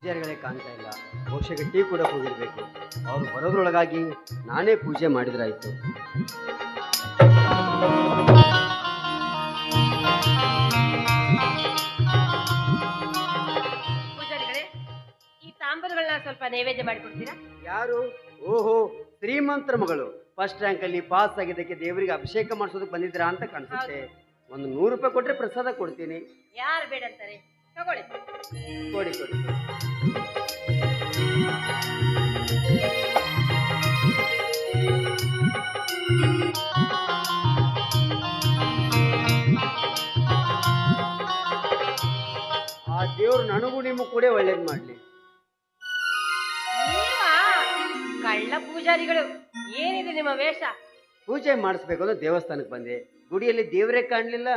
ಪೂಜಾರಿಗಳೇ ಕಾಣ್ತಾ ಇಲ್ಲ. ಬಹುಶಃ ಟೀ ಕೂಡ ಹೋಗಿರ್ಬೇಕು. ಅವ್ರು ಬರೋದ್ರೊಳಗಾಗಿ ನಾನೇ ಪೂಜೆ ಮಾಡಿದ್ರಾಯ್ತು. ಪೂಜಾರಿಗಳೇ, ಈ ತಾಂಬೂಲಗಳನ್ನ ಸ್ವಲ್ಪ ನೈವೇದ್ಯ ಮಾಡಿಕೊಡ್ತೀರಾ? ಯಾರು? ಓಹೋ, ಶ್ರೀಮಂತರ ಮಗಳು. ಫಸ್ಟ್ ರ್ಯಾಂಕ್ ಅಲ್ಲಿ ಪಾಸ್ ಆಗಿದ್ದಕ್ಕೆ ದೇವರಿಗೆ ಅಭಿಷೇಕ ಮಾಡಿಸೋದಕ್ಕೆ ಬಂದಿದ್ರಾ ಅಂತ ಕಾಣಿಸುತ್ತೆ. ಒಂದು 100 ರೂಪಾಯಿ ಕೊಟ್ರೆ ಪ್ರಸಾದ ಕೊಡ್ತೀನಿ. ಯಾರು ಬೇಡ ಅಂತಾರೆ? ತಗೊಳ್ಳಿ. ಕೊಡಿ ಕೊಡಿ. ಆ ದೇವ್ರು ನನಗೂ ನಿಮಗೂ ಕೂಡ ಒಳ್ಳೇದು ಮಾಡ್ಲಿ. ನೀವಾ ಕಳ್ಳ ಪೂಜಾರಿಗಳು, ಏನಿದೆ ನಿಮ್ಮ ವೇಷ? ಪೂಜೆ ಮಾಡಿಸ್ಬೇಕು ಅಂದ್ರೆ ದೇವಸ್ಥಾನಕ್ಕೆ ಬಂದೆ. ಗುಡಿಯಲ್ಲಿ ದೇವರೇ ಕಾಣ್ಲಿಲ್ಲ.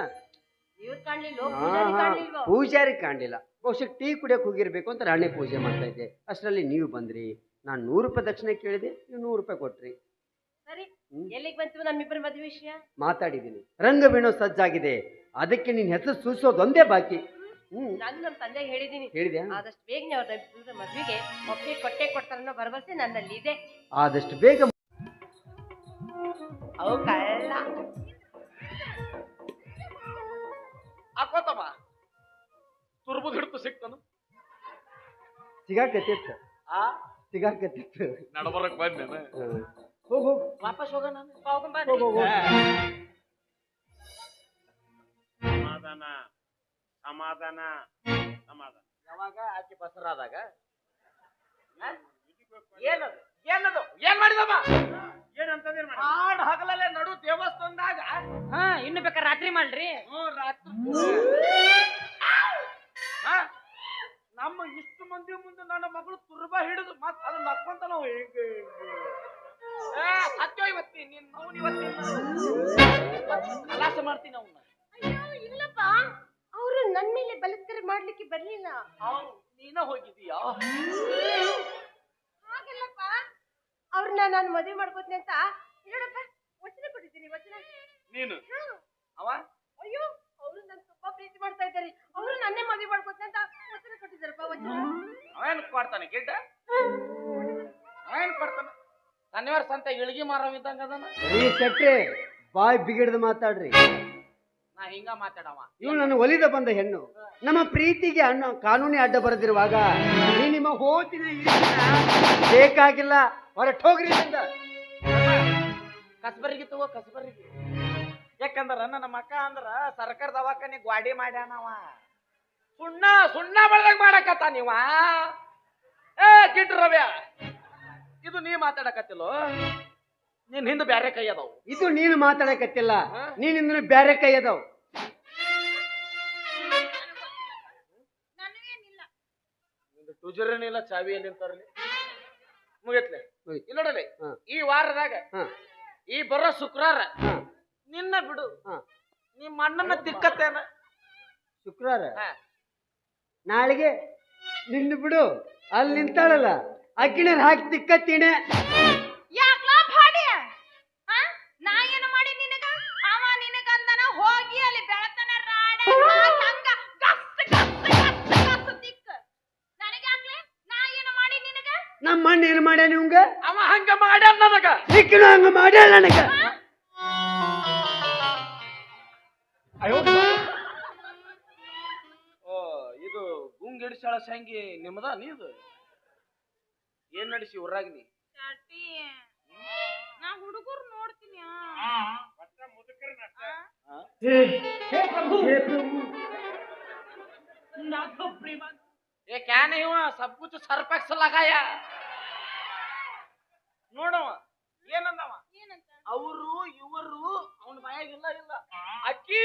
ಇವ್ರು ಕಾಣ್ಲಿಲ್ವೋ? ಪೂಜಾರಿ ಕಾಣ್ಲಿಲ್ವೋ? ಪೂಜಾರಿ ಕಾಣ್ಲಿಲ್ಲ. ಬಹುಶಃ ಟೀ ಕುಡಿಯಕ್ಕೆ ಹೋಗಿರ್ಬೇಕು ಅಂತ ರಾಣಿ ಪೂಜೆ ಮಾಡ್ತಾ ಇದ್ದೆ. ಅಷ್ಟರಲ್ಲಿ ನೀವು ಬಂದ್ರಿ. ನಾನು 100 ರೂಪಾಯಿ ದಕ್ಷಿಣೆ ಕೇಳಿದೆ, ನೀವು 100 ರೂಪಾಯಿ ಕೊಟ್ರಿ. ಸರಿ, ಎಲ್ಲಿಗೆ ಬಂತು ನಮ್ಮಿಬ್ಬರ ಮದುವೆ ವಿಷಯ? ಮಾತಾಡಿದ್ದೀನಿ. ರಂಗವೇಣು ಸಜ್ಜಾಗಿದೆ. ಅದಕ್ಕೆ ನಿನ್ನ ಹೆಸರು ಸೂಚಿಸೋದೊಂದೇ ಬಾಕಿ. ನಾನು ನಮ್ಮ ತಂದೆಗೆ ಹೇಳಿದ್ದೀನಿ. ಹೇಳಿದೆ. ಆದಷ್ಟು ಬೇಗನೆ ಅವ್ರ ಮದುವೆಗೆ ಒಪ್ಪಿಗೆ ಕೊಟ್ಟೆ ಕೊಡ್ತಾರನ್ನೋ ಭರವಸೆ ನನ್ನಲ್ಲಿ ಇದೆ. ಆದಷ್ಟು ಬೇಗ. ಅವು ಕಳ್ಳ ಹಾಕೋತಮ್ಮ ತುರ್ಬುದ್ ಹಿಡ್ತು ಸಿಕ್ತನು ಸಿಗಾಕತ್ತಿತ್ತು. ಆ ಸಿಗಾಕತ್ತಿತ್ತು. ನಡಬರಕ್ ಬಂದೇನ ಹೋಗು ವಾಪಸ್ ಹೋಗೋಣ. ಹೋಗು. ಸಮಾಧಾನ ಸಮಾಧಾನ ಸಮಾಧಾನ. ಯಾವಾಗ ಆಕೆ ಬಸರಾದಾಗ ಏನದು ಏನದು ಏನ್ ಮಾಡಿದಮ್ಮ? ಏನಂತದೇನ್ ಮಾಡಿ ಹಾಡ್ ಹಗಲಲ್ಲೇ ನಡು ದೇವಸ್ಥಾನದಾಗ. ಇನ್ನು ಬೇಕಾದ್ರೆ ರಾತ್ರಿ ಮಾಡ್ರಿ. ರಾತ್ರಿ ನಮ್ಮ ಇಷ್ಟು ಮಂದಿ ಮುಂದೆ ನನ್ನ ಮಗಳು ತುರ್ಬಾ ಹಿಡಿದು ಮತ್ ಅದನ್ನ ನಕ್ಕೊಂತ ನಾವು ಹೇಗೆ ಸತ್ಯ ಇವತ್ತಿ ನೀನ್ ನಾವು ಕಲಾಸ ಮಾಡ್ತೀನಿ ಅವನ್ನ. ಇಲ್ಲಪ್ಪ, ಅವರು ನನ್ನ ಮೇಲೆ ಬಲತ್ಕಾರ ಮಾಡ್ಲಿಕ್ಕೆ ಬರ್ಲಿಲ್ಲ. ನೀನ ಹೋಗಿದೀಯಾ? ಹಾಗೆಲ್ಲಪ್ಪ, ಅವ್ರನ್ನ ನಾನು ಮದುವೆ ಮಾಡ್ಕೋತೀನಿ ಅಂತ ನೋಡಪ್ಪ ವಚನ ಕೊಟ್ಟಿದ್ದೀನಿ. ವಚನ ನೀನು ಅವ ಅಯ್ಯೋ, ಅವರು ನನ್ನ ತುಂಬಾ ಪ್ರೀತಿ ಮಾಡ್ತಾ ಇದ್ದಾರೆ. ಅವರು ನನ್ನೇ ಮದುವೆ ಮಾಡ್ಕೋತೀನಿ ಅಂತ ವಚನ ಕೊಟ್ಟಿದ್ದಾರಪ್ಪ. ವಚನ ಅವೇನ್ ಕೊಡ್ತಾನೆ ಗಿಡ್ಡ? ಅವೇನ್ ಕೊಡ್ತಾನೆ? ಶನಿವಾರ ಸಂತೆ ಇಳ್ಗಿ ಮಾರವ ಇದ್ದಂಗ ಅದನ್ನ. ರೀ ಸೆಟ್ರೆ, ಬಾಯ್ ಬಿಗಿಡ್ದು ಮಾತಾಡ್ರಿ. ನಾ ಹಿಂಗ ಮಾತಾಡವ. ಇವಳು ನನ್ನ ಒಲಿದ ಬಂದ ಹೆಣ್ಣು. ನಮ್ಮ ಪ್ರೀತಿಗೆ ಅಣ್ಣ ಕಾನೂನಿ ಅಡ್ಡ ಬರೆದಿರುವಾಗ ಈ ನಿಮ್ಮ ಹೋತಿನ ಬೇಕಾಗಿಲ್ಲ. ಹೊರಟೋಗ್ರಿ ಅಂತ ಕಸ್ಬರಿಗೆ ತಗೋ ಕಸ್ಬರಿಗೆ. ಯಾಕಂದ್ರ ನನ್ನ ಅಕ್ಕ ಅಂದ್ರ ಸರ್ಕಾರ ದವಾಖಾನೆ ಗ್ವಾಡಿ ಮಾಡ್ಯಾನವ. ಸುಣ್ಣ ಸುಣ್ಣ ಬೆಳ್ದಂಗ ಮಾಡಕತ್ತ ನೀವ. ಏ ಗಿಡ್ ರವ್ಯ, ಇದು ನೀ ಮಾತಾಡಕತ್ತಿಲ್ಲೋ? ನೀನ್ ಹಿಂದ ಬ್ಯಾರೆ ಕೈ ಅದಾವು. ಇದು ನೀನು ಮಾತಾಡಕತ್ತಿಲ್ಲ, ನೀನಿಂದ ಬ್ಯಾರೆ ಕೈ ಅದಾವ್. ಟುಜರೇನಿಲ್ಲ, ಚಾವಿಯಲ್ಲಿ ತರಲಿ ಮುಗಿತ್ಲೆ. ಇಲ್ಲ ನೋಡಲಿ, ಈ ವಾರದಾಗ ಈ ಬರೋ ಶುಕ್ರವಾರ ನಿನ್ನ ಬಿಡು. ನಿಮ್ಮ ಅಣ್ಣನ ತಿಕ್ಕತ್ತೇನ ಶುಕ್ರವಾರ ನಾಳೆಗೆ ನಿನ್ನ ಬಿಡು. ಅಲ್ಲಿ ನಿಂತಾಳಲ್ಲ ಅಕ್ಕಿನ ಹಾಕಿ ತಿಕ್ಕತ್ತೀನೆ. ಯಾಕ್ಲಾ ಭಾಡಿ? ನಾ ಏನು ಮಾಡಿ ನಿನಗ? ಅವ ನಿನಗಂದನ ಹೋಗಿ ಅಲ್ಲಿ ಬೆಳತನ ರಾಡೆ ಹಂಗ ಗಸ್ ಗಸ್ ಗಸ್ ಗಸ್ ತಿಕ್ಕ. ನನಗ್ಯಾಕ್ಲೆ? ನಾ ಏನು ಮಾಡಿ ನಿನಗ? ನಮ್ಮ ಅಣ್ಣ ಏನ್ ಮಾಡ್ಯ ನಿಮ್ಗ? ಅವ ಹಂಗ ಮಾಡ್ಯಾನ ನನಗ. ಸಿಕ್ಕಿನ ಹಂಗ ಮಾಡ್ಯಾಳ ನನಗ. ಇದು ಗುಂಗಿಡಿಸಾಳ ಸಂಗಿ ನಿಮ್ಮದ? ನೀದು ಏನ್ ನಡೆಸಿ ಊರಾಗ ನೀ? ಚಾಟಿ ನಾ ಹುಡುಗರು ನೋಡ್ತೀನಿ. ये क्या नहीं हुआ, सब कुछ सरपक्स लगाया. ನೋಡವ ಏನಂದವ? ಅವರು ಇವರು ಅವನ ಬಾಯಾಗಿಲ್ಲ ಇಲ್ಲ. ಅಕ್ಕಿ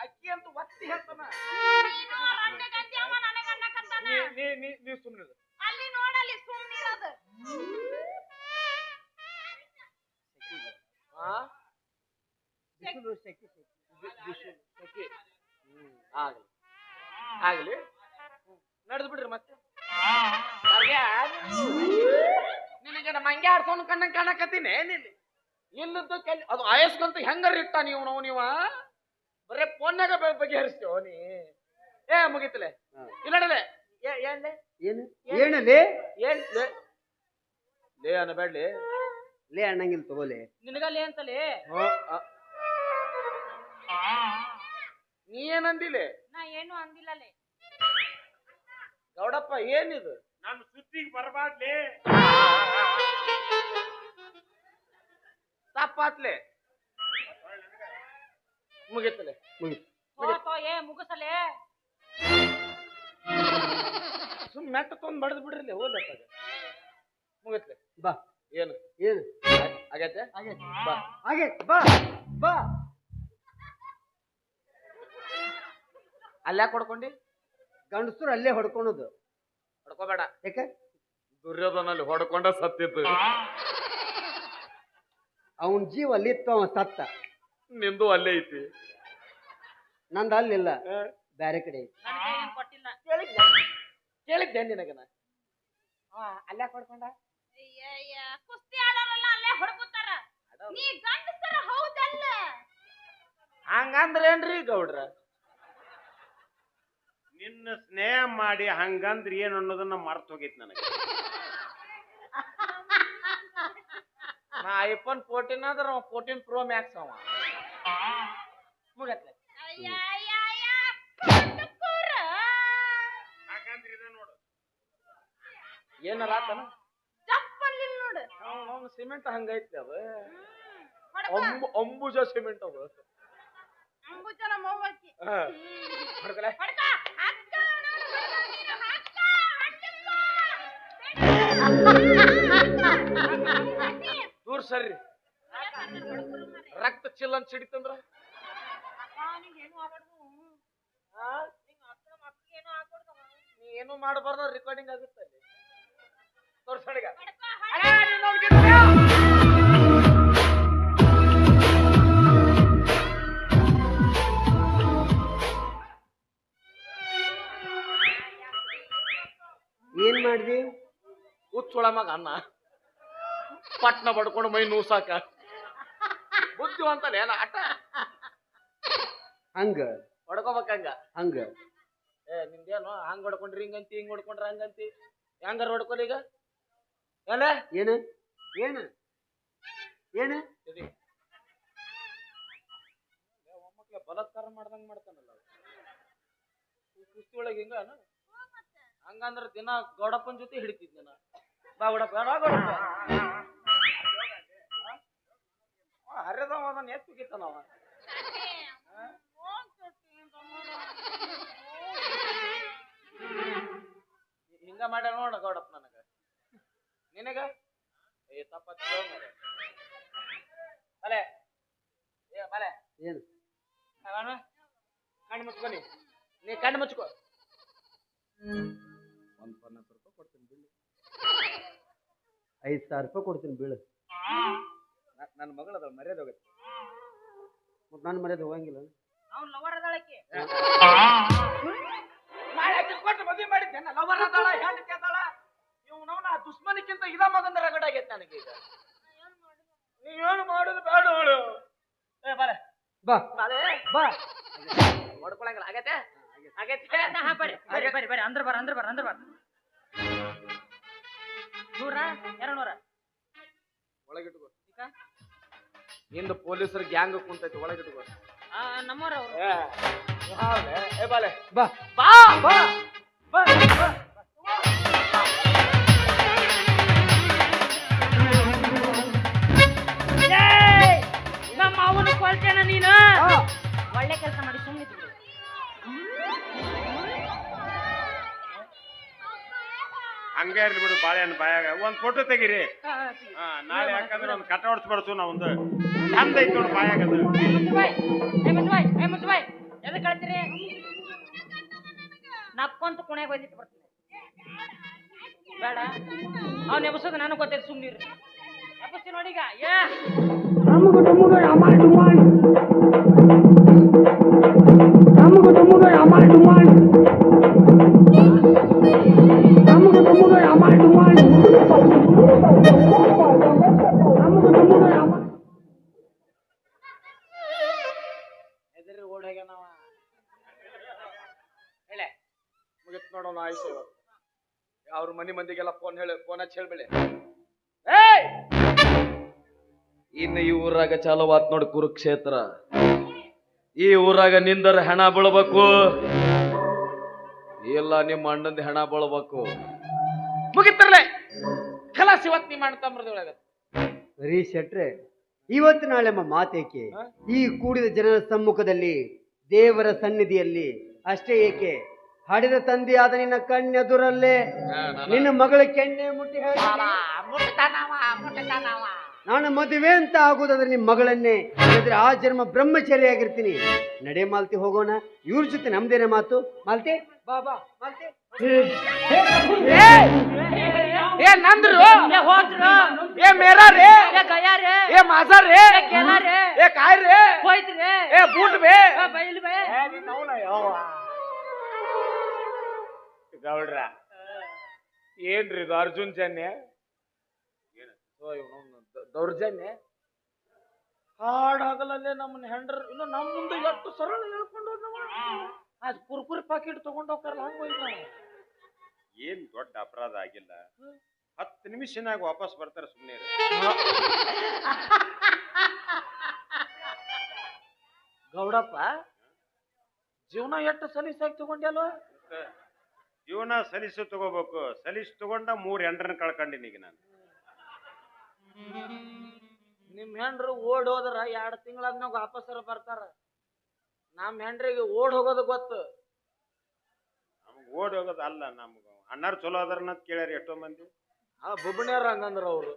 ಅಕ್ಕಿ ಅಂತ ಒತ್ತಿ ಹೇಳ್ತಾನ. ನೀ ಸುಮ್ಮನೆ ಅಲ್ಲಿ ನೋಡಲ್ಲಿ ಸುಮ್ಮನಿರೋದು. ಆಗ್ಲಿ ನಡೆದು ಬಿಡ್ರಿ ಮತ್ತೆ. ನಿನಗೆ ಮಂಗೆ ಆಡ್ಸೋನ್ ಕಣ್ಣಂಗ್ ಕಾಣಕತ್ತೀನಿ. ಏನಿಲ್ಲ ಇಲ್ಲದ್ದು ಅದು ಆಯಸ್ಕಂತ ಹೆಂಗಾರ ಇಟ್ಟ ನೀವು ನಾವು ನೀವ ಬರೇ ಫೋನ್ಯಾಗ ಬಗೆಹರಿಸ್ತೇವ ನೀ. ಏ ಮುಗಿತಲೆ ಇಲ್ಲ ಏನ್ಲೆ ಏನು ಏನಲೇ ಏನ್ ಲೇ ಲೇ ಅನ್ನಬೇಡ್ಲಿ ಲೇ ಅಣ್ಣಂಗಿಲ್ ತಗೋಲೆ ನಿನಗಲ್ಲೇ ಅಂತಲೇ ನೀ ಏನಂದಿಲೆ ನಾ ಏನು ಅಂದಿಲ್ಲಲೇ ಗೌಡಪ್ಪ ಏನಿದು ನಾನು ಸುದ್ದಿಗೆ ಬರಬಾರ್ಲಿ. ತಪ್ಪಾತ್ಲೆ ಮುಗಿತಲೆ ಹೋತೋ ಏ ಮುಗಸಲೇ ಸುಮ್ ಮೆಟ್ಟ ತೊಂದ್ ಬಡದ್ ಬಿಡ್ರಿ ಹೋಗ್ಲತ್ತಾಗ ಮುಗಿತ್ಲೆ ಬಾ ಏನು ಏನು ಆಗೈತೆ ಆಗೈತೆ ಬಾ ಆಗೈತೆ ಬಾ ಬಾ ಅಲ್ಯಾಕ್ ಹೊಡ್ಕೊಂಡಿ ಗಂಡಸರು ಅಲ್ಲೇ ಹೊಡ್ಕೊಳೋದು ಹೊಡ್ಕೋಬೇಡ ಯಾಕೆ ದುರ್ಯೋಧನಲ್ಲಿ ಹೊಡ್ಕೊಂಡ ಸತ್ತಿದ್ದು ಅವನ್ ಜೀವ ಅಲ್ಲಿತ್ತು ಅವ ಸತ್ತ ನಿಂದು ಅಲ್ಲೇ ಐತಿ ನಂದು ಅಲ್ಲಿಲ್ಲ ಬ್ಯಾರೆ ಕಡೆ ಐತಿ ನನಗೆ ಏನ್ ಕೊಟ್ಟಿಲ್ಲ ಕೇಳಿದ್ದೆ ನಿನಗನ ಅಲ್ಯಾಕ್ ಹೊಡ್ಕೊಂಡ ಅಯ್ಯಯ್ಯ ಕುಸ್ತಿ ಆಡೋರಲ್ಲ ಅಲ್ಲೇ ಹೊಡ್ಕೊತಾರ ನೀ ಗಂಡಸರ ಹೌದಲ್ಲ ಹಂಗಂದ್ರ ಏನ್ರಿ ಗೌಡ್ರ ನಿನ್ನ ಸ್ನೇಹ ಮಾಡಿ ಹಂಗಂದ್ರ ಏನು ಅನ್ನೋದನ್ನ ಮರ್ತು ಹೋಗೈತಿ ನನಗೆ. ನಾ ಐಫೋನ್ 14 ಅದ್ರ 14 ಪ್ರೋ ಮ್ಯಾಕ್ಸ್ ಅವ ಮುಗತ್ಲೆ ಅಯ್ಯಯ್ಯಯ್ಯ ಕೂರ ಹಾಗಂದ್ರ ಇದ ನೋಡು. ಏನಾರ ಆತನ ಚಪ್ಪಲ್ಲಿ ನೋಡು ಅವ್ನು ಸಿಮೆಂಟ್ ಹಂಗೈತಿ ಅದು ಹೊಡ್ಕೊ ಅಂಬುಜ ಸಿಮೆಂಟ್ ಅದು ಅಂಬುಜನ ಮೌವಕ್ಕಿ ಹೊಡ್ಕಲೆ ಹೊಡ್ಕ ಅಕ್ಕ ದೂರ ಸರ್ರಿ ರಕ್ತ ಚಿಲ್ಲನ್ ಸಿಡಿತಂದ್ರ ನೀ ಏನು ಮಾಡಬಾರ್ದ ರೆಕಾರ್ಡಿಂಗ್ ಆಗುತ್ತೆ ಅಲ್ಲಿ ತೋರ್ಸಡಿಗ ಏನ್ ಮಾಡ್ದಿ ಹುಚ್ಚೊಳಮಗ ಅನ್ನ ಪಟ್ನ ಬಡ್ಕೊಂಡು ಮೈ ನೂಸಾಕ ಬುದ್ಧಿವಂತನೇ ಆಟ ಹಂಗ ಹೊಡ್ಕೋಬೇಕಂಗ ಹಂಗ ನಿಂದೇನು ಹಂಗ್ ಹೊಡ್ಕೊಂಡ್ರಿ ಹಿಂಗಂತಿ ಹಿಂಗ್ ಹೊಡ್ಕೊಂಡ್ರ ಹಂಗಂತಿ ಹೆಂಗಾರ ಹೊಡ್ಕೊಲಿ ಈಗ ಏನ ಏನು ಏನು ಏನು ಒಮ್ಮಕ್ಲೆ ಬಲಾತ್ಕಾರ ಮಾಡ್ದಂಗ ಮಾಡ್ತಾನಲ್ಲ ಕುಸ್ತಿ ಒಳಗೆ ಹಿಂಗ ಹಂಗಂದ್ರ ದಿನ ಗೌಡಪ್ಪನ ಜೊತೆ ಹಿಡಿತಿದ್ ನಾನು ಬಾ ಗೌಡಪ್ಪ ಗೌಡಪ್ಪ ಹರಿದವ ಅದನ್ನ ಎತ್ತು ಕಿತ್ತನವ ಹಿಂಗ ಮಾಡ್ಯಾರ ನೋಡ ಗೌಡಪ್ಪ ನನಗ ನಿನಗ ಏ ತಪ್ಪ ಬಲೆ ಏ ಬಲೆ ಏನು ಕಣ್ಣು ಮುಚ್ಕೊ ನೀ ಕಣ್ಣು ಮುಚ್ಕೊ 50 ರೂಪಾಯಿ ಕೊಡ್ತೀನಿ ಬಿಲ್ಲು 5,000 ರೂಪಾಯಿ ಕೊಡ್ತೀನಿ ಬೀಳು ನನ್ನ ಮಗಳದ ಮರ್ಯಾದೆ ಹೋಗುತ್ತೆ ಮತ್ ನಾನು ಮರ್ಯಾದೆ ಹೋಗಂಗಿಲ್ಲ ಅವ್ನು ಲವರ್ ಅದಳಕ್ಕೆ ಕೊಟ್ಟು ಮದುವೆ ಮಾಡಿದ್ದೆ ಲವರ್ ಅದಾಳ ಹೆಂಡತಿ ಅದಾಳ ಇವ್ನವನ ದುಶ್ಮನಿಕ್ಕಿಂತ ಇದ ಮಗಂದ ರಗಡ ಆಗೈತೆ ನನಗೀಗ ನೀವೇನು ಮಾಡೋದು ಬೇಡ ಅವಳು ಏ ಬಾರೆ ಬಾ ಬಾರೆ ಬಾ ಹೊಡ್ಕೊಳಂಗಿಲ್ಲ ಆಗೈತೆ ಆಗೈತೆ ಬರ್ರಿ ಬರ್ರಿ ಬರ್ರಿ ಅಂದ್ರ ಬರ ನೂರ 200 ಒಳಗಿಟ್ಕೋ ಹಿಂದ ಪೊಲೀಸರು ಗ್ಯಾಂಗ್ ಕುಂತೈತಿ ಒಳಗಿಟ್ಕೋ ನಮ್ಮವ್ರ ಅವ್ರು ಏ ಬಾಲೆ ಬಾ ಬಾ ಬಾ ಬಾ ನಮ್ಮ ಅವನು ಕೊಲ್ತೇನ ನೀನು ಒಳ್ಳೆ ಕೆಲಸ ಮಾಡಿ ಸುಮ್ಮನೆ ಹಂಗೆ ಇರ್ಲಿ ಬಿಡು ಬಾಳೆಹಣ್ಣು ಬಾಯಾಗ ಒಂದ್ ಫೋಟೋ ತೆಗೀರಿ. ನಾಳೆ ಯಾಕಂದ್ರೆ ಒಂದು ಕಟ ಹೊಡ್ಸ್ಬಾರ್ದು ನಾವು ಒಂದು ಚಂದ ಐತಿ ನೋಡು ಬಾಯಾಗ ಅದು. ಎದಕ್ಕೆ ಕಳ್ತೀರಿ ನಕ್ಕೊಂತ ಕುಣ್ಯಾಗ ಬಂದಿಟ್ಟು ಬರ್ತೀನಿ ಬೇಡ ಅವ್ನು ಎಬ್ಸೋದು ನನಗೆ ಗೊತ್ತೈತೆ ಸುಮ್ಮನಿರಿ ಎಬ್ಬಿಸ್ತೀನಿ ನೋಡೀಗ ಎದ್ರಿ ಓಡ್ ಹೋಗ್ಯಾನವ ಹೇಳೆ ಮುಗಿತ್ ನೋಡೋಣ ಆಯ್ತು ಇವತ್ತು ಅವ್ರ ಮಂದಿಗೆಲ್ಲ ಫೋನ್ ಹಚ್ಚಿ ಹೇಳ್ಬೇಡಿ. ಏಯ್ ಇನ್ನು ಈ ಊರಾಗ ಚಾಲುವಾತ್ ನೋಡಿ ಕುರುಕ್ಷೇತ್ರ. ಈ ಊರಾಗ ನಿಂದರ ಹೆಣ ಬೀಳ್ಬೇಕು, ಇಲ್ಲ ನಿಮ್ಮ ಅಣ್ಣಂದ ಹೆಣ ಬೀಳ್ಬೇಕು. ಮುಗಿತಿರ್ಲೆ ಖಲಾಸ್. ಇವತ್ತು ನಿಮ್ಮ ಅಣ್ಣ ತಮ್ಮರದೊಳಗ ರೀ ಶೆಟ್ರೆ, ಇವತ್ತು ನಾಳೆ ನಮ್ಮ ಮಾತೇಕೆ? ಈ ಕೂಡಿದ ಜನರ ಸಮ್ಮುಖದಲ್ಲಿ, ದೇವರ ಸನ್ನಿಧಿಯಲ್ಲಿ ಅಷ್ಟೇ ಏಕೆ? ಹಡಿದ ತಂದೆಯಾದ ನಿನ್ನ ಕಣ್ಣೆದುರಲ್ಲೇ ನಿನ್ನ ಮಗಳ ಕೆಣ್ಣೆ ಮುಟ್ಟಿ ಹೇಳಿ ನಾನು ಮದುವೆ ಅಂತ ಆಗುದಾದ್ರೆ ನಿಮ್ಮ ಮಗಳನ್ನೇ, ಇಲ್ಲದ್ರೆ ಆ ಜನ್ಮ ಬ್ರಹ್ಮಚಾರಿಯಾಗಿರ್ತೀನಿ. ನಡೆ ಮಾಲ್ತಿ, ಹೋಗೋಣ. ಇವ್ರ ಜೊತೆ ನಮ್ದೇನೆ ಮಾತು. ಮಾಲ್ತಿ ಬಾಬಾ, ಮಾಲ್ತಿ. ಏ ನಂದ್ರು ಏ ಮೇರಾ ರೇ ಏ ಮಾಜಾ ರೇ ಏ ಕಾಯ್ ರೇ ಏ ಬೂಟ್ ಬೇ ಗೌಡ್ರ ಏನ್ರಿ ಇದು ಅರ್ಜುನ್ ಜನ್ಯ ದೌರ್ಜನ್ಯ ಹಾಡಾಗಲಲ್ಲೇ ನಮ್ಮನ್ನ ಹೆಂಡ್ರ ಇನ್ನು ನಮ್ಮ ಮುಂದೆ ಎಷ್ಟು ಸರಳ ಹೇಳ್ಕೊಂಡು ಅದ್ ಕುರ್ಕುರಿ ಪಾಕೆಟ್ ತಗೊಂಡ್ ಹೋಗ್ತಾರಲ್ಲ ಹಂಗ ಏನ್ ದೊಡ್ಡ ಅಪರಾಧ ಆಗಿಲ್ಲ. 10 ನಿಮಿಷನಾಗ ವಾಪಸ್ ಬರ್ತಾರೆ, ಸುಮ್ಮನೆ. ಗೌಡಪ್ಪ ಜೀವನ ಎಷ್ಟು ಸಲೀಸಾಗಿ ತಗೊಂಡ್ಯಲ್ವ? ಜೀವನ ಸಲೀಸು ತಗೋಬೇಕು. ಸಲೀಸ್ ತಗೊಂಡ 3 ಹೆಂಡ್ರನ್ನ ಕಳ್ಕೊಂಡಿನಿ ಈಗ ನಾನು. ನಿಮ್ ಹೆಂಡ್ರು ಓಡ್ ಹೋದ್ರ 2 ತಿಂಗಳಾದ್ನಾಗ ವಾಪಸ್ಸರ ಬರ್ತಾರ. ನಮ್ ಹೆಂಡ್ರಿಗೆ ಓಡ್ ಹೋಗೋದು ಗೊತ್ತು. ನಮಗ್ ಓಡ್ ಹೋಗೋದು ಅಲ್ಲ, ನಮ್ಗ ಅಣ್ಣಾರು ಚಲೋ ಅದಾರ ಕೇಳ್ಯಾರ ಎಷ್ಟೋ ಮಂದಿ. ಬುಬ್ಬಣ್ಯಾರ ಹಂಗಂದ್ರ ಅವ್ರು